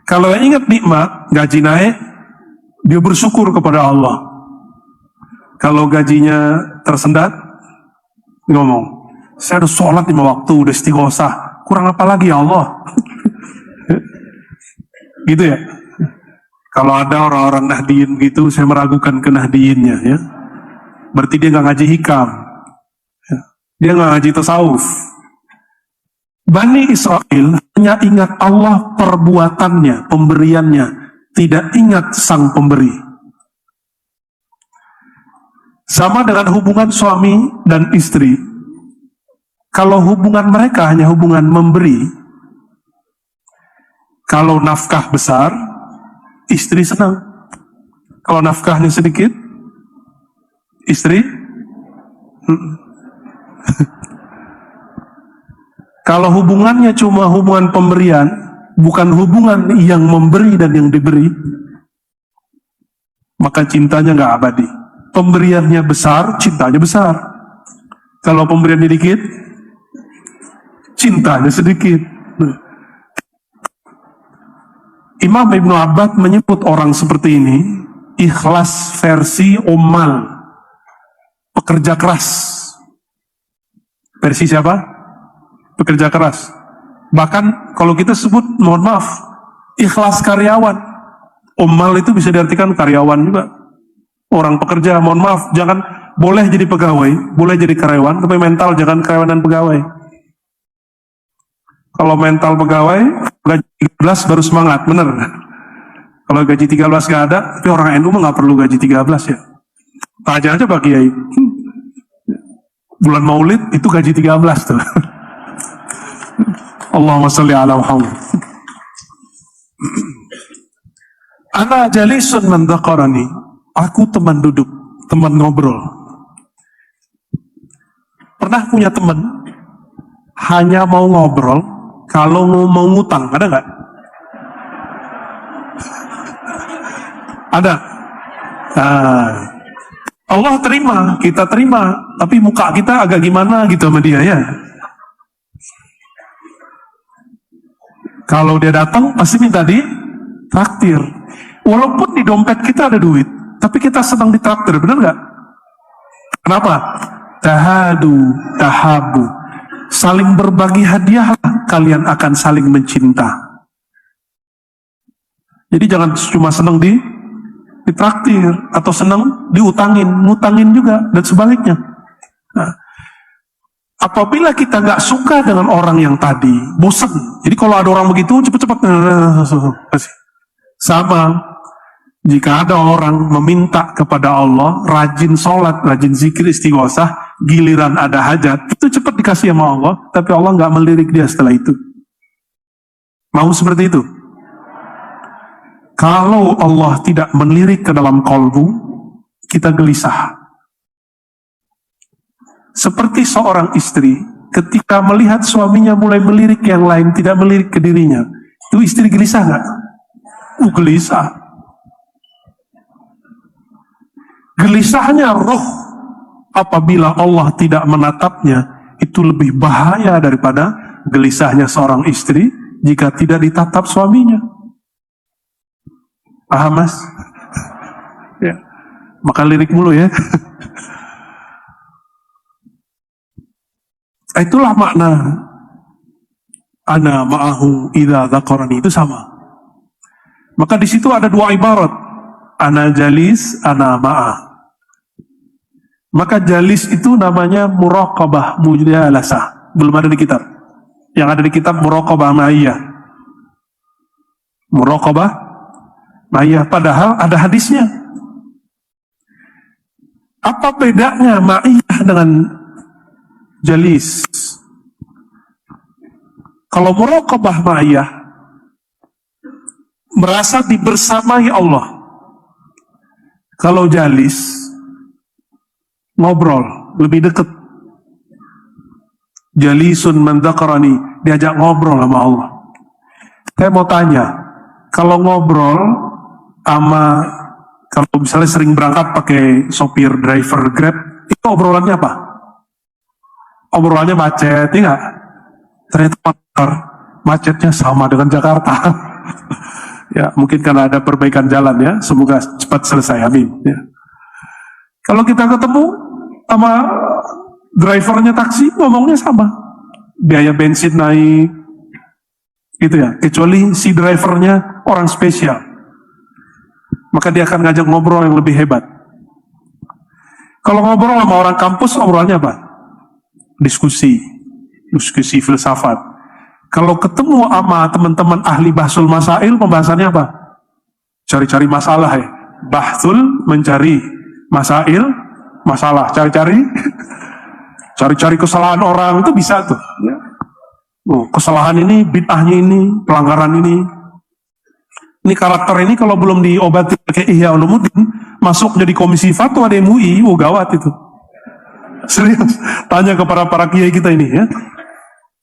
[SPEAKER 1] Kalau yang ingat nikmat, gaji naik, dia bersyukur kepada Allah. Kalau gajinya tersendat, ngomong, saya udah sholat 5 waktu, udah istighosah, kurang apa lagi ya Allah? Gitu ya. Kalau ada orang-orang nahdiyin gitu, saya meragukan kenahdiinnya ya. Berarti dia nggak ngaji hikam. Dia nggak ngaji tasawuf. Bani Israel hanya ingat Allah perbuatannya, pemberiannya, tidak ingat sang pemberi. Sama dengan hubungan suami dan istri. Kalau hubungan mereka hanya hubungan memberi, kalau nafkah besar, istri senang. Kalau nafkahnya sedikit, istri kalau hubungannya cuma hubungan pemberian, bukan hubungan yang memberi dan yang diberi, maka cintanya nggak abadi. Pemberiannya besar, cintanya besar. Kalau pemberiannya dikit, cintanya sedikit. Imam Ibnu Abbad menyebut orang seperti ini ikhlas versi ummal, pekerja keras. Versi siapa? Pekerja keras. Bahkan kalau kita sebut, mohon maaf, ikhlas karyawan. Ummal itu bisa diartikan karyawan juga. Orang pekerja, mohon maaf, jangan, boleh jadi pegawai, boleh jadi karyawan, tapi mental jangan karyawan dan pegawai. Kalau mental pegawai, gaji 13 baru semangat, bener. Kalau gaji 13 gak ada, tapi orang NU mah gak perlu gaji 13 ya. Tanya aja Pak Kiai. Bulan Maulid itu gaji 13 tuh. Allahumma sholli ala Muhammad. Ana jalisun man dzaqarani. Aku teman duduk, teman ngobrol. Pernah punya teman hanya mau ngobrol kalau mau ngutang, ada nggak? Ada. Allah terima, kita terima, tapi muka kita agak gimana gitu sama dia ya. Kalau dia datang pasti minta ditraktir. Walaupun di dompet kita ada duit, tapi kita senang ditraktir, benar nggak? Kenapa? Tahadu, tahabu. Saling berbagi hadiah, kalian akan saling mencinta. Jadi jangan cuma senang ditraktir atau senang diutangin, ngutangin juga dan sebaliknya. Nah, apabila kita nggak suka dengan orang yang tadi, bosan. Jadi kalau ada orang begitu, cepat-cepat. Sama. Jika ada orang meminta kepada Allah, rajin sholat, rajin zikir, istighosah, giliran ada hajat, itu cepat dikasih sama Allah, tapi Allah nggak melirik dia setelah itu. Mau seperti itu? Kalau Allah tidak melirik ke dalam kolbu, kita gelisah. Seperti seorang istri, ketika melihat suaminya mulai melirik yang lain, tidak melirik ke dirinya, itu istri gelisah nggak? Gelisah. Gelisahnya roh apabila Allah tidak menatapnya, itu lebih bahaya daripada gelisahnya seorang istri jika tidak ditatap suaminya. Paham mas? Ya. Maka lirik mulu ya. Itulah makna ana ma'ahu idza dzakarani, itu sama. Maka di situ ada dua ibarat. ana jalis, ana ma'ah. Maka jalis itu namanya muraqabah mujalasah. Belum ada di kitab. Yang ada di kitab muraqabah ma'iyah. Muraqabah ma'iyah. Padahal ada hadisnya. Apa bedanya ma'iyah dengan jalis? Kalau muraqabah ma'iyah, merasa dibersamai Allah. Kalau jalis, ngobrol, lebih dekat. Jalisun man dzakarani, diajak ngobrol sama Allah. Saya mau tanya, kalau ngobrol sama, kalau misalnya sering berangkat pakai sopir driver Grab, itu obrolannya apa? Obrolannya macet, ya nggak? Ternyata macetnya sama dengan Jakarta. Ya, mungkin karena ada perbaikan jalan ya, semoga cepat selesai, amin. Ya. Kalau kita ketemu sama drivernya taksi, ngomongnya sama, biaya bensin naik, gitu ya. Kecuali si drivernya orang spesial, maka dia akan ngajak ngobrol yang lebih hebat. Kalau ngobrol sama orang kampus, obrolannya apa? Diskusi filsafat. Kalau ketemu sama teman-teman ahli bahsul masail, pembahasannya apa? Cari-cari masalah ya. Bahsul, mencari masail, masalah. Cari-cari kesalahan orang, itu bisa tuh. Ya. Oh, kesalahan ini, bid'ahnya ini, pelanggaran ini. Ini karakter ini kalau belum diobati pakai Ihya Ulumuddin, masuk jadi komisi fatwa di MUI, gawat itu. Serius, tanya kepada para kiai kita ini ya.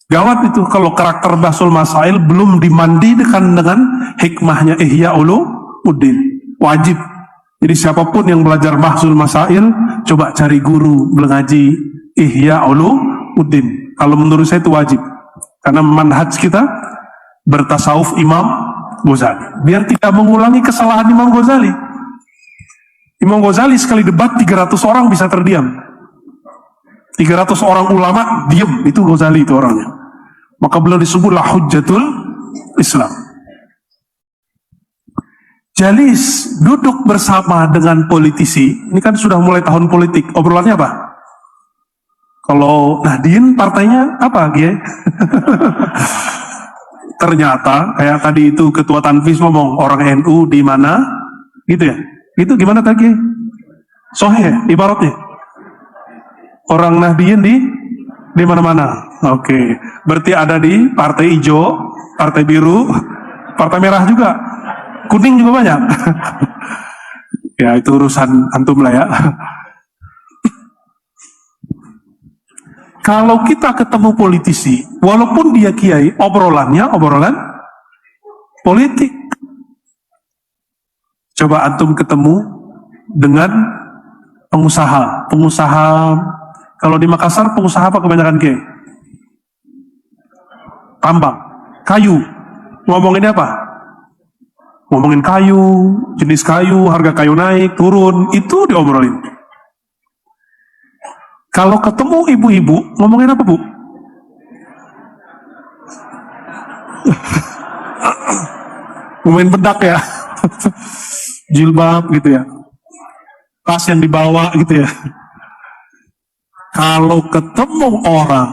[SPEAKER 1] Gawat itu kalau karakter bahsul masail belum dimandikan dengan hikmahnya Ihya Ulumuddin. Wajib. Jadi siapapun yang belajar bahsul masail, coba cari guru mengaji Ihya Ulumuddin. Kalau menurut saya itu wajib. Karena manhaj kita bertasawuf Imam Ghazali. Biar tidak mengulangi kesalahan Imam Ghazali. Imam Ghazali sekali debat 300 orang bisa terdiam. 300 orang ulama diam, itu Ghazali itu orangnya. Maka beliau disebutlah hujjatul Islam. Jalis, duduk bersama dengan politisi. Ini kan sudah mulai tahun politik. Obrolannya apa? Kalau Nahdien partainya apa, Gie? Ternyata kayak tadi itu ketua Tanfis ngomong orang NU di mana, gitu ya? Itu gimana tadi? Soheh ibaratnya. Orang Nahdien di mana-mana. Oke, berarti ada di partai hijau, partai biru, partai merah juga, kuning juga banyak. Ya itu urusan antum lah ya. Kalau kita ketemu politisi, walaupun dia kiai, obrolan politik. Coba antum ketemu dengan pengusaha. Kalau di Makassar pengusaha apa kebanyakan kiai? Tambang, kayu. Ngomongin apa? Ngomongin kayu, jenis kayu, harga kayu naik, turun, itu diobrolin. Kalau ketemu ibu-ibu, ngomongin apa, Bu? Ngomongin bedak ya. Jilbab gitu ya. Tas yang dibawa gitu ya. Kalau ketemu orang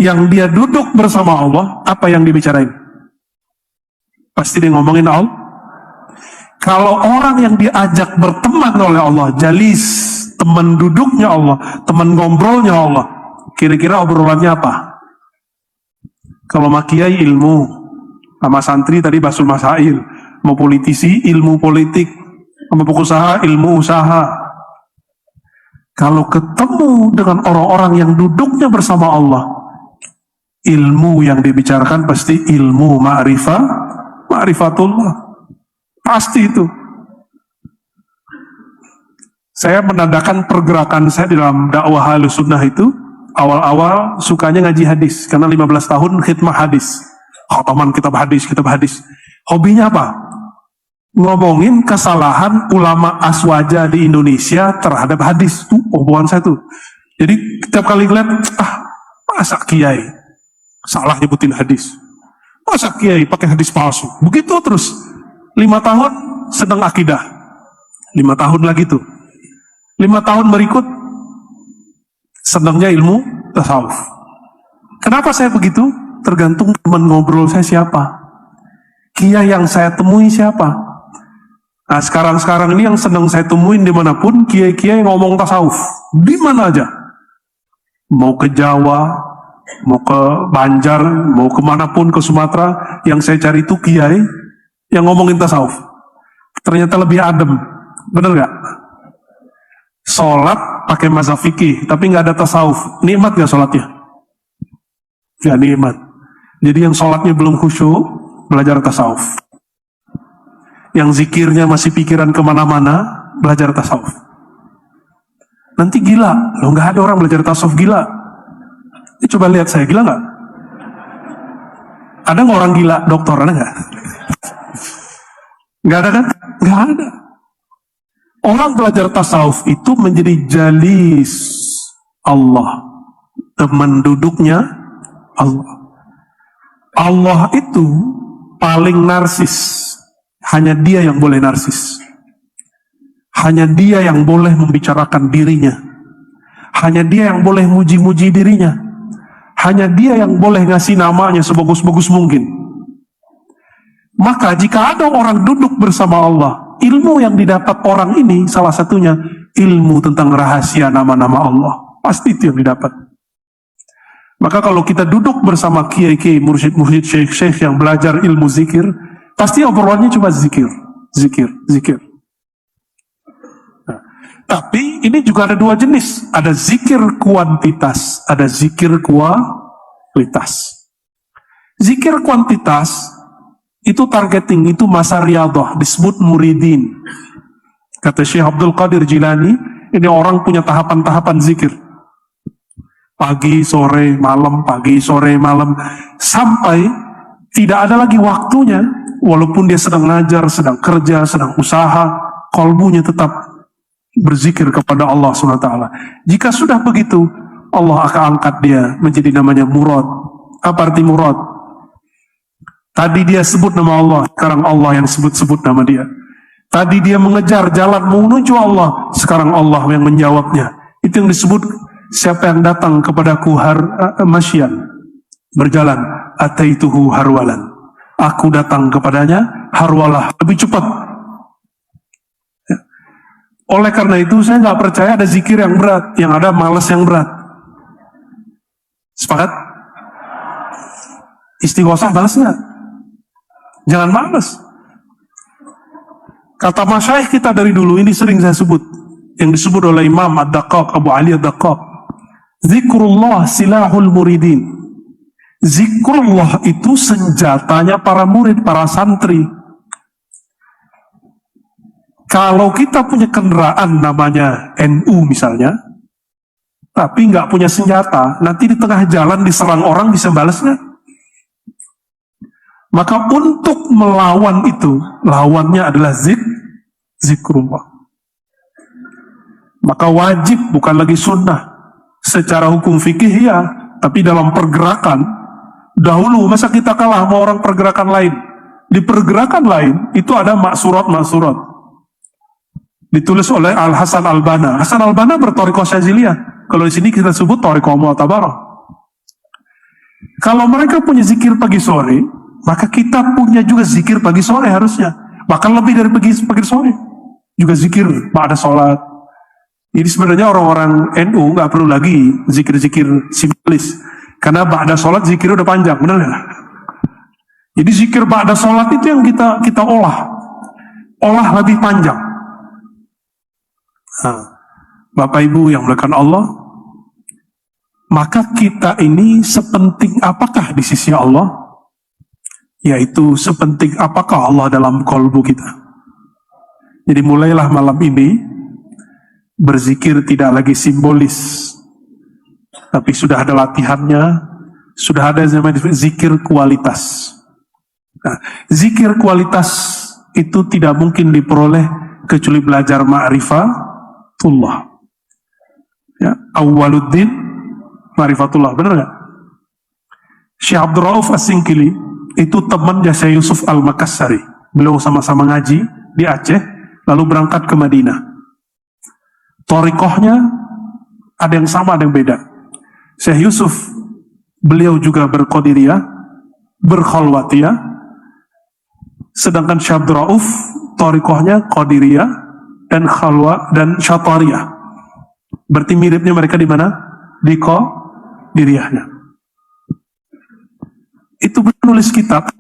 [SPEAKER 1] yang dia duduk bersama Allah, apa yang dibicarain? Pasti dia ngomongin Allah. Kalau orang yang diajak berteman oleh Allah, jalis, teman duduknya Allah, teman ngobrolnya Allah, kira-kira obrolannya apa? Kalau makiai ilmu, sama santri tadi bahsul masail, mau politisi ilmu politik, sama pengusaha ilmu usaha. Kalau ketemu dengan orang-orang yang duduknya bersama Allah, ilmu yang dibicarakan pasti ilmu ma'rifatullah. Pasti itu. Saya menandakan pergerakan saya di dalam dakwah Ahlussunnah itu, awal-awal sukanya ngaji hadis, karena 15 tahun khidmah hadis. Khataman kitab hadis. Hobinya apa? Ngomongin kesalahan ulama aswaja di Indonesia terhadap hadis. Tuh, omongan saya tuh. Jadi setiap kali ngeliat, masa kiai salah nyebutin hadis, masa kiai pakai hadis palsu, begitu terus 5 tahun sedang akidah. 5 tahun lagi tuh. 5 tahun berikut sedangnya ilmu tasawuf. Kenapa saya begitu? Tergantung teman ngobrol saya siapa, kiai yang saya temui siapa. Nah sekarang ini yang sedang saya temuin dimanapun, kiai-kiai ngomong tasawuf, di mana aja. Mau ke Jawa, mau ke Banjar, mau kemanapun, ke Sumatera, yang saya cari itu kiai yang ngomongin tasawuf. Ternyata lebih adem, bener gak? Sholat pakai mazhab fikih, tapi nggak ada tasawuf. Nikmat nggak sholatnya? Nggak nikmat. Jadi yang sholatnya belum khusyuk, belajar tasawuf. Yang zikirnya masih pikiran kemana-mana, belajar tasawuf. Nanti gila, loh nggak ada orang belajar tasawuf gila. Coba lihat saya, gila nggak? Ada nggak orang gila, dokter? Ada nggak? Nggak ada kan? Nggak ada. Orang belajar tasawuf itu menjadi jalis Allah, teman duduknya Allah. Allah itu paling narsis. Hanya dia yang boleh narsis. Hanya dia yang boleh membicarakan dirinya. Hanya dia yang boleh muji-muji dirinya. Hanya dia yang boleh ngasih namanya sebagus-bagus mungkin. Maka jika ada orang duduk bersama Allah, ilmu yang didapat orang ini salah satunya ilmu tentang rahasia nama-nama Allah. Pasti itu yang didapat. Maka kalau kita duduk bersama kiai-kiai, mursyid-mursyid, syekh-syekh yang belajar ilmu zikir, pasti obrolannya cuma zikir. Nah, tapi ini juga ada 2 jenis. Ada zikir kuantitas, ada zikir kualitas. Zikir kuantitas itu targeting, itu masa riyadhah, disebut muridin. Kata Syekh Abdul Qadir Jilani, ini orang punya tahapan-tahapan zikir. Pagi, sore, malam, pagi, sore, malam. Sampai tidak ada lagi waktunya, walaupun dia sedang ngajar, sedang kerja, sedang usaha, kalbunya tetap berzikir kepada Allah SWT. Jika sudah begitu, Allah akan angkat dia menjadi namanya murad. Apa arti murad? Tadi dia sebut nama Allah, sekarang Allah yang sebut-sebut nama dia. Tadi dia mengejar jalan menuju Allah, sekarang Allah yang menjawabnya. Itu yang disebut, siapa yang datang kepadaku masyan, berjalan, ataituhu harwalan. Aku datang kepadanya harwalah, lebih cepat. Oleh karena itu saya nggak percaya ada zikir yang berat, yang ada malas yang berat. Sepakat? Istighosah balas nggak? Jangan malas. Kata masyayikh kita dari dulu, ini sering saya sebut, yang disebut oleh Imam Ad-Daqqaq, Abu Ali Ad-Daqqaq, zikrullah silahul muridin. Zikrullah itu senjatanya para murid, para santri. Kalau kita punya kendaraan namanya NU misalnya, tapi nggak punya senjata, nanti di tengah jalan diserang orang, bisa balas nggak? Maka untuk melawan itu, lawannya adalah zikrullah. Maka wajib, bukan lagi sunnah. Secara hukum fikih ya, tapi dalam pergerakan, dahulu masa kita kalah sama orang pergerakan lain? Di pergerakan lain, itu ada maksurat. Ditulis oleh Al-Hasan Al-Banna. Hasan Al-Banna berthariqah Syadziliyah. Kalau di sini kita sebut thariqah Mu'tabarah. Kalau mereka punya zikir pagi sore, maka kita punya juga zikir pagi sore harusnya. Bahkan lebih dari pagi sore. Juga zikir ba'da sholat. Jadi sebenarnya orang-orang NU nggak perlu lagi zikir-zikir simbolis. Karena ba'da sholat zikir udah panjang, benar nggak? Jadi zikir ba'da sholat itu yang kita olah lebih panjang. Nah, Bapak Ibu yang melakukan Allah, maka kita ini sepenting apakah di sisi Allah? Yaitu sepenting apakah Allah dalam kolbu kita. Jadi mulailah malam ini berzikir tidak lagi simbolis, tapi sudah ada latihannya, sudah ada zaman zikir kualitas. Nah, zikir kualitas itu tidak mungkin diperoleh kecuali belajar ma'rifatullah. Ya, awwaluddin ma'rifatullah, benar nggak? Syekh Abdul Rauf As-Singkili itu teman Syekh Yusuf Al-Makassari. Beliau sama-sama ngaji di Aceh, lalu berangkat ke Madinah. Thariqahnya ada yang sama, ada yang beda. Syekh Yusuf, beliau juga berqadiriyah, berkhalwatiyah, sedangkan Syekh Abdul Rauf, thariqahnya qadiriyah dan khalwa dan syatariyah. Berarti miripnya mereka di mana? Di qadiriyahnya. Itu penulis kitab,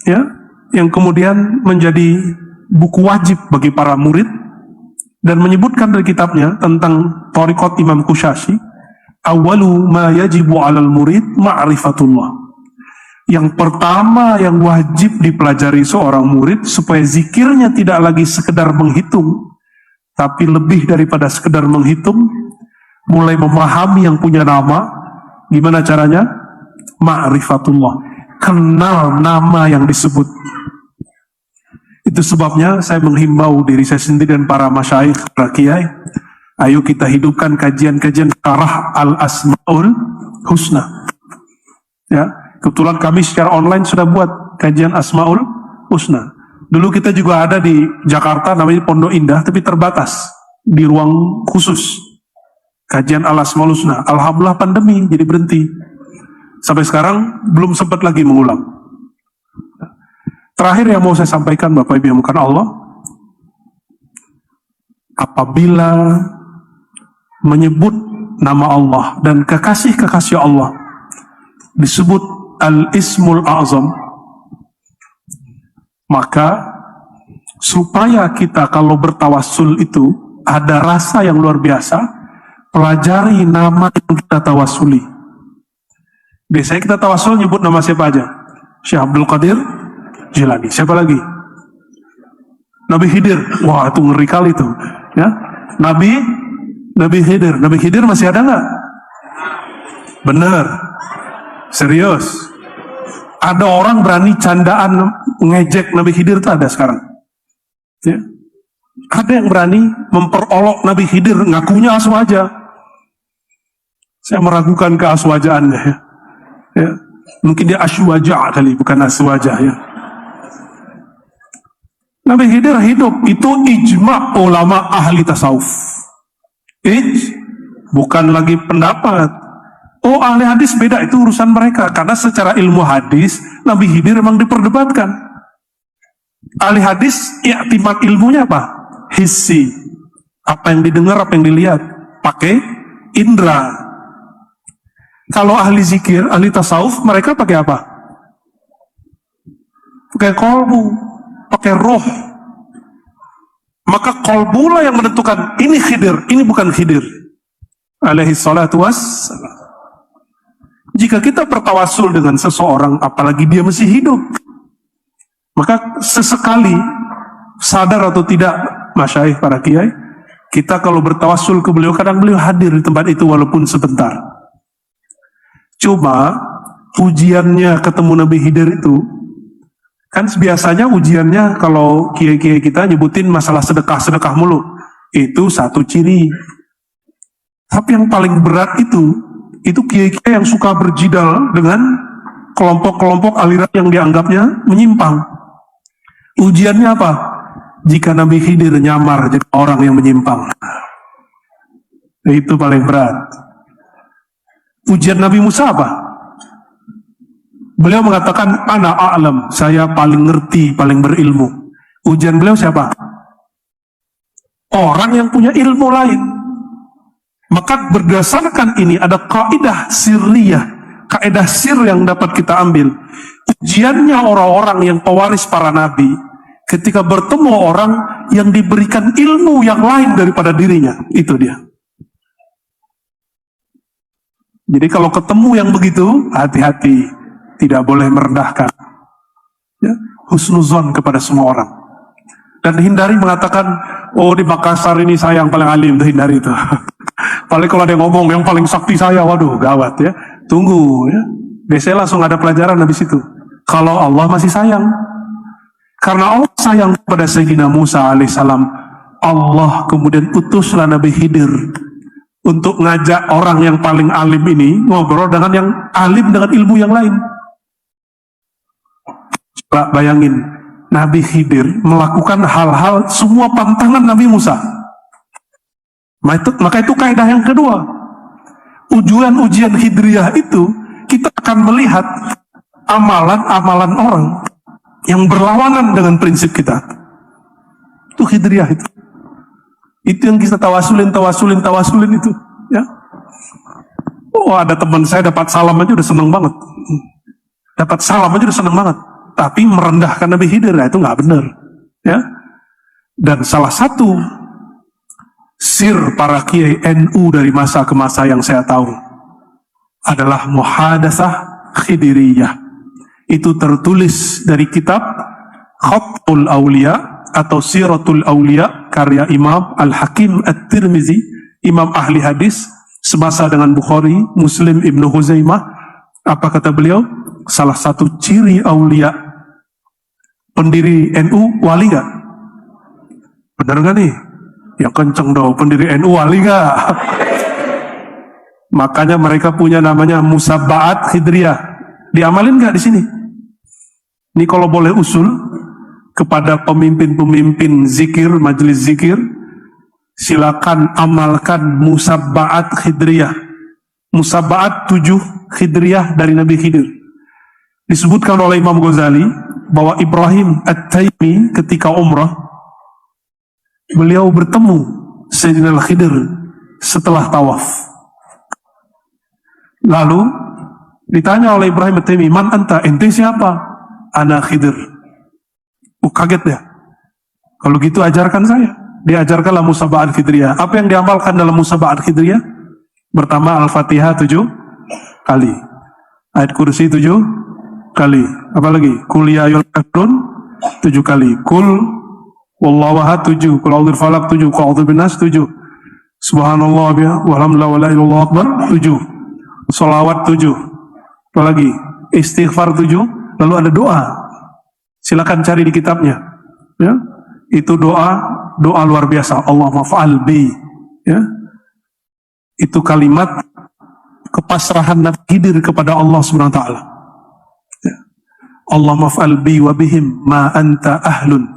[SPEAKER 1] ya, yang kemudian menjadi buku wajib bagi para murid, dan menyebutkan dari kitabnya tentang thariqat Imam Kushashi, awalu ma yajibu alal murid ma'rifatullah. Yang pertama yang wajib dipelajari seorang murid supaya zikirnya tidak lagi sekedar menghitung, tapi lebih daripada sekedar menghitung, mulai memahami yang punya nama. Gimana caranya? Ma'rifatullah, kenal nama yang disebut. Itu sebabnya saya menghimbau diri saya sendiri dan para masyayikh, para kiai, ayo kita hidupkan kajian-kajian syarah al-asmaul husna. Ya, kebetulan kami secara online sudah buat kajian asmaul husna. Dulu kita juga ada di Jakarta, namanya Pondok Indah, tapi terbatas di ruang khusus kajian al-asmaul husna. Alhamdulillah pandemi jadi berhenti. Sampai sekarang belum sempat lagi mengulang. Terakhir yang mau saya sampaikan, Bapak Ibu yang bukan Allah, apabila menyebut nama Allah dan kekasih-kekasih Allah disebut al-ismul a'zam, maka supaya kita kalau bertawassul itu ada rasa yang luar biasa, pelajari nama yang kita tawasuli. Biasanya kita tawassul nyebut nama siapa aja? Syekh Abdul Qadir Jilani. Siapa lagi? Nabi Khidir. Wah, itu ngeri kali tuh. Ya, Nabi Khidir. Nabi Khidir masih ada nggak? Bener. Serius. Ada orang berani candaan ngejek Nabi Khidir, itu ada sekarang. Ya. Ada yang berani memperolok Nabi Khidir, ngakunya aswaja. Saya meragukan keaswajaannya. Ya. Ya. Mungkin dia aswaja kali, bukan aswaja. Ya. Nabi Khidir hidup, itu ijma' ulama ahli tasawuf. Bukan lagi pendapat. Oh, ahli hadis beda, itu urusan mereka. Karena secara ilmu hadis, Nabi Khidir memang diperdebatkan. Ahli hadis, i'timad ilmunya apa? Hissi. Apa yang didengar, apa yang dilihat. Pakai indra. Kalau ahli zikir, ahli tasawuf, mereka pakai apa? Pakai kolbu, pakai roh. Maka kolbulah yang menentukan ini Khidir, ini bukan Khidir. Alaihi salatu wassalam. Jika kita bertawassul dengan seseorang, apalagi dia masih hidup, maka sesekali, sadar atau tidak, masyayikh, para kiai, kita kalau bertawassul ke beliau, kadang beliau hadir di tempat itu walaupun sebentar. Cuma ujiannya ketemu Nabi Khidir itu, kan biasanya ujiannya kalau kiai-kiai kita nyebutin masalah sedekah-sedekah mulu, itu satu ciri. Tapi yang paling berat itu kiai-kiai yang suka berjidal dengan kelompok-kelompok aliran yang dianggapnya menyimpang. Ujiannya apa? Jika Nabi Khidir nyamar jadi orang yang menyimpang, itu paling berat. Ujian Nabi Musa apa? Beliau mengatakan, ana a'lam, saya paling ngerti, paling berilmu. Ujian beliau siapa? Orang yang punya ilmu lain. Maka berdasarkan ini ada kaidah sirriyah, kaidah sir yang dapat kita ambil. Ujiannya orang-orang yang pewaris para nabi, ketika bertemu orang yang diberikan ilmu yang lain daripada dirinya, itu dia. Jadi kalau ketemu yang begitu, hati-hati, tidak boleh merendahkan. Ya, husnuzon kepada semua orang. Dan hindari mengatakan, oh di Makassar ini saya yang paling alim, hindari itu. Paling kalau ada yang ngomong, yang paling sakti saya, waduh gawat ya. Tunggu ya. Biasanya langsung ada pelajaran habis itu. Kalau Allah masih sayang. Karena Allah sayang kepada Sayyidina Musa alaihissalam, Allah kemudian utuslah Nabi Khidir untuk ngajak orang yang paling alim ini ngobrol dengan yang alim dengan ilmu yang lain. Coba bayangin, Nabi Khidir melakukan hal-hal semua pantangan Nabi Musa. Maka itu kaidah yang kedua. Ujian Khidriyah itu kita akan melihat amalan-amalan orang yang berlawanan dengan prinsip kita. Itu Khidriyah itu. Itu yang kita tawasulin itu, ya. Oh, ada teman saya dapat salam aja udah seneng banget. Tapi merendahkan Nabi Khidir, itu nggak benar, ya. Dan salah satu sir para kiai NU dari masa ke masa yang saya tahu adalah muhadatsah Khidiriyah. Itu tertulis dari kitab Khatul Aulia atau Siratul Aulia karya Imam Al-Hakim At-Tirmizi, imam ahli hadis semasa dengan Bukhari, Muslim, Ibnu Huzaimah. Apa kata beliau? Salah satu ciri aulia pendiri NU wali gak? Benar gak nih? Yang kenceng dong, pendiri NU wali gak? Makanya mereka punya namanya Musabbaat Khidriyah. Diamalin gak di sini? Ini kalau boleh usul kepada pemimpin-pemimpin zikir, majelis zikir, silakan amalkan Musabbaat Khidriyah. Musabbaat 7 Khidriyah dari Nabi Khidir. Disebutkan oleh Imam Ghazali bahwa Ibrahim At-Taimi ketika umrah, beliau bertemu Sayyidina Khidir setelah tawaf. Lalu ditanya oleh Ibrahim At-Taimi, "Man anta?" Ente siapa? "Ana Khidir." Kaget ya. Kalau gitu ajarkan saya. Diajarkanlah Musabbaat Khidriyah. Apa yang diamalkan dalam Musabbaat Khidriyah? Pertama, Al-Fatihah 7 kali, Ayat Kursi 7 kali, apalagi Qul ya ayyuhal kafirun 7 kali, Qul wallahu ahad 7, Qul a'udzu falaq 7, Qul a'udzu binnas 7, Subhanallah walhamdulillah wala ilaha illallah akbar 7, Sholawat 7, apalagi Istighfar 7. Lalu ada doa, silakan cari di kitabnya, ya. Itu doa luar biasa. Allahumma fa'al bi, ya. Itu kalimat kepasrahan Nabi Khidir kepada Allah Subhanahu wa taala. Ya. Allahumma fa'al bi wa bihim ma anta ahlun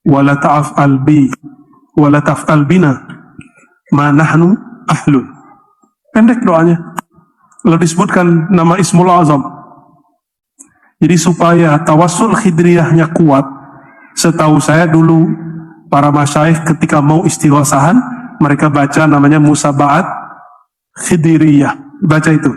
[SPEAKER 1] wa la ta'fal bi wa la taf'al bina ma nahnu ahlun. Pendek doanya. Lalu disebutkan nama Ismul Azam. Jadi supaya tawassul Khidriyahnya kuat, setahu saya dulu para masyayikh ketika mau istighosahan, mereka baca namanya Musabbaat Khidiriyah. Baca itu,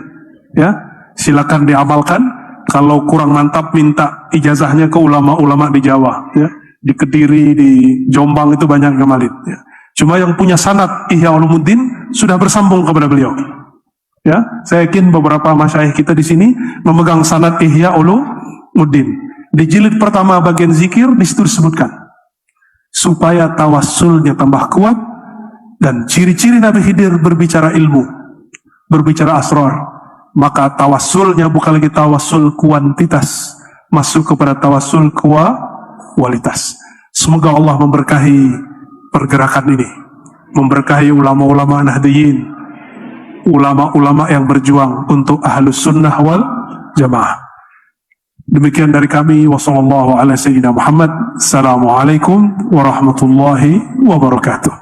[SPEAKER 1] ya. Silakan diamalkan. Kalau kurang mantap, minta ijazahnya ke ulama-ulama di Jawa, ya. Di Kediri, di Jombang itu banyak ngamalin, ya. Cuma yang punya sanad Ihya Ulumuddin sudah bersambung kepada beliau. Ya, saya yakin beberapa masyayikh kita di sini memegang sanad Ihya Ulumuddin. Di jilid pertama bagian zikir di situ disebutkan supaya tawassulnya tambah kuat, dan ciri-ciri Nabi Khidir berbicara ilmu, berbicara asrar, maka tawassulnya bukan lagi tawassul kuantitas, masuk kepada tawassul kualitas. Semoga Allah memberkahi pergerakan ini, memberkahi ulama-ulama Nahdliyin, ulama-ulama yang berjuang untuk Ahlus Sunnah wal Jamaah. Demikian dari kami. Wassallallahu ala sayyidina Muhammad. Assalamualaikum warahmatullahi wabarakatuh.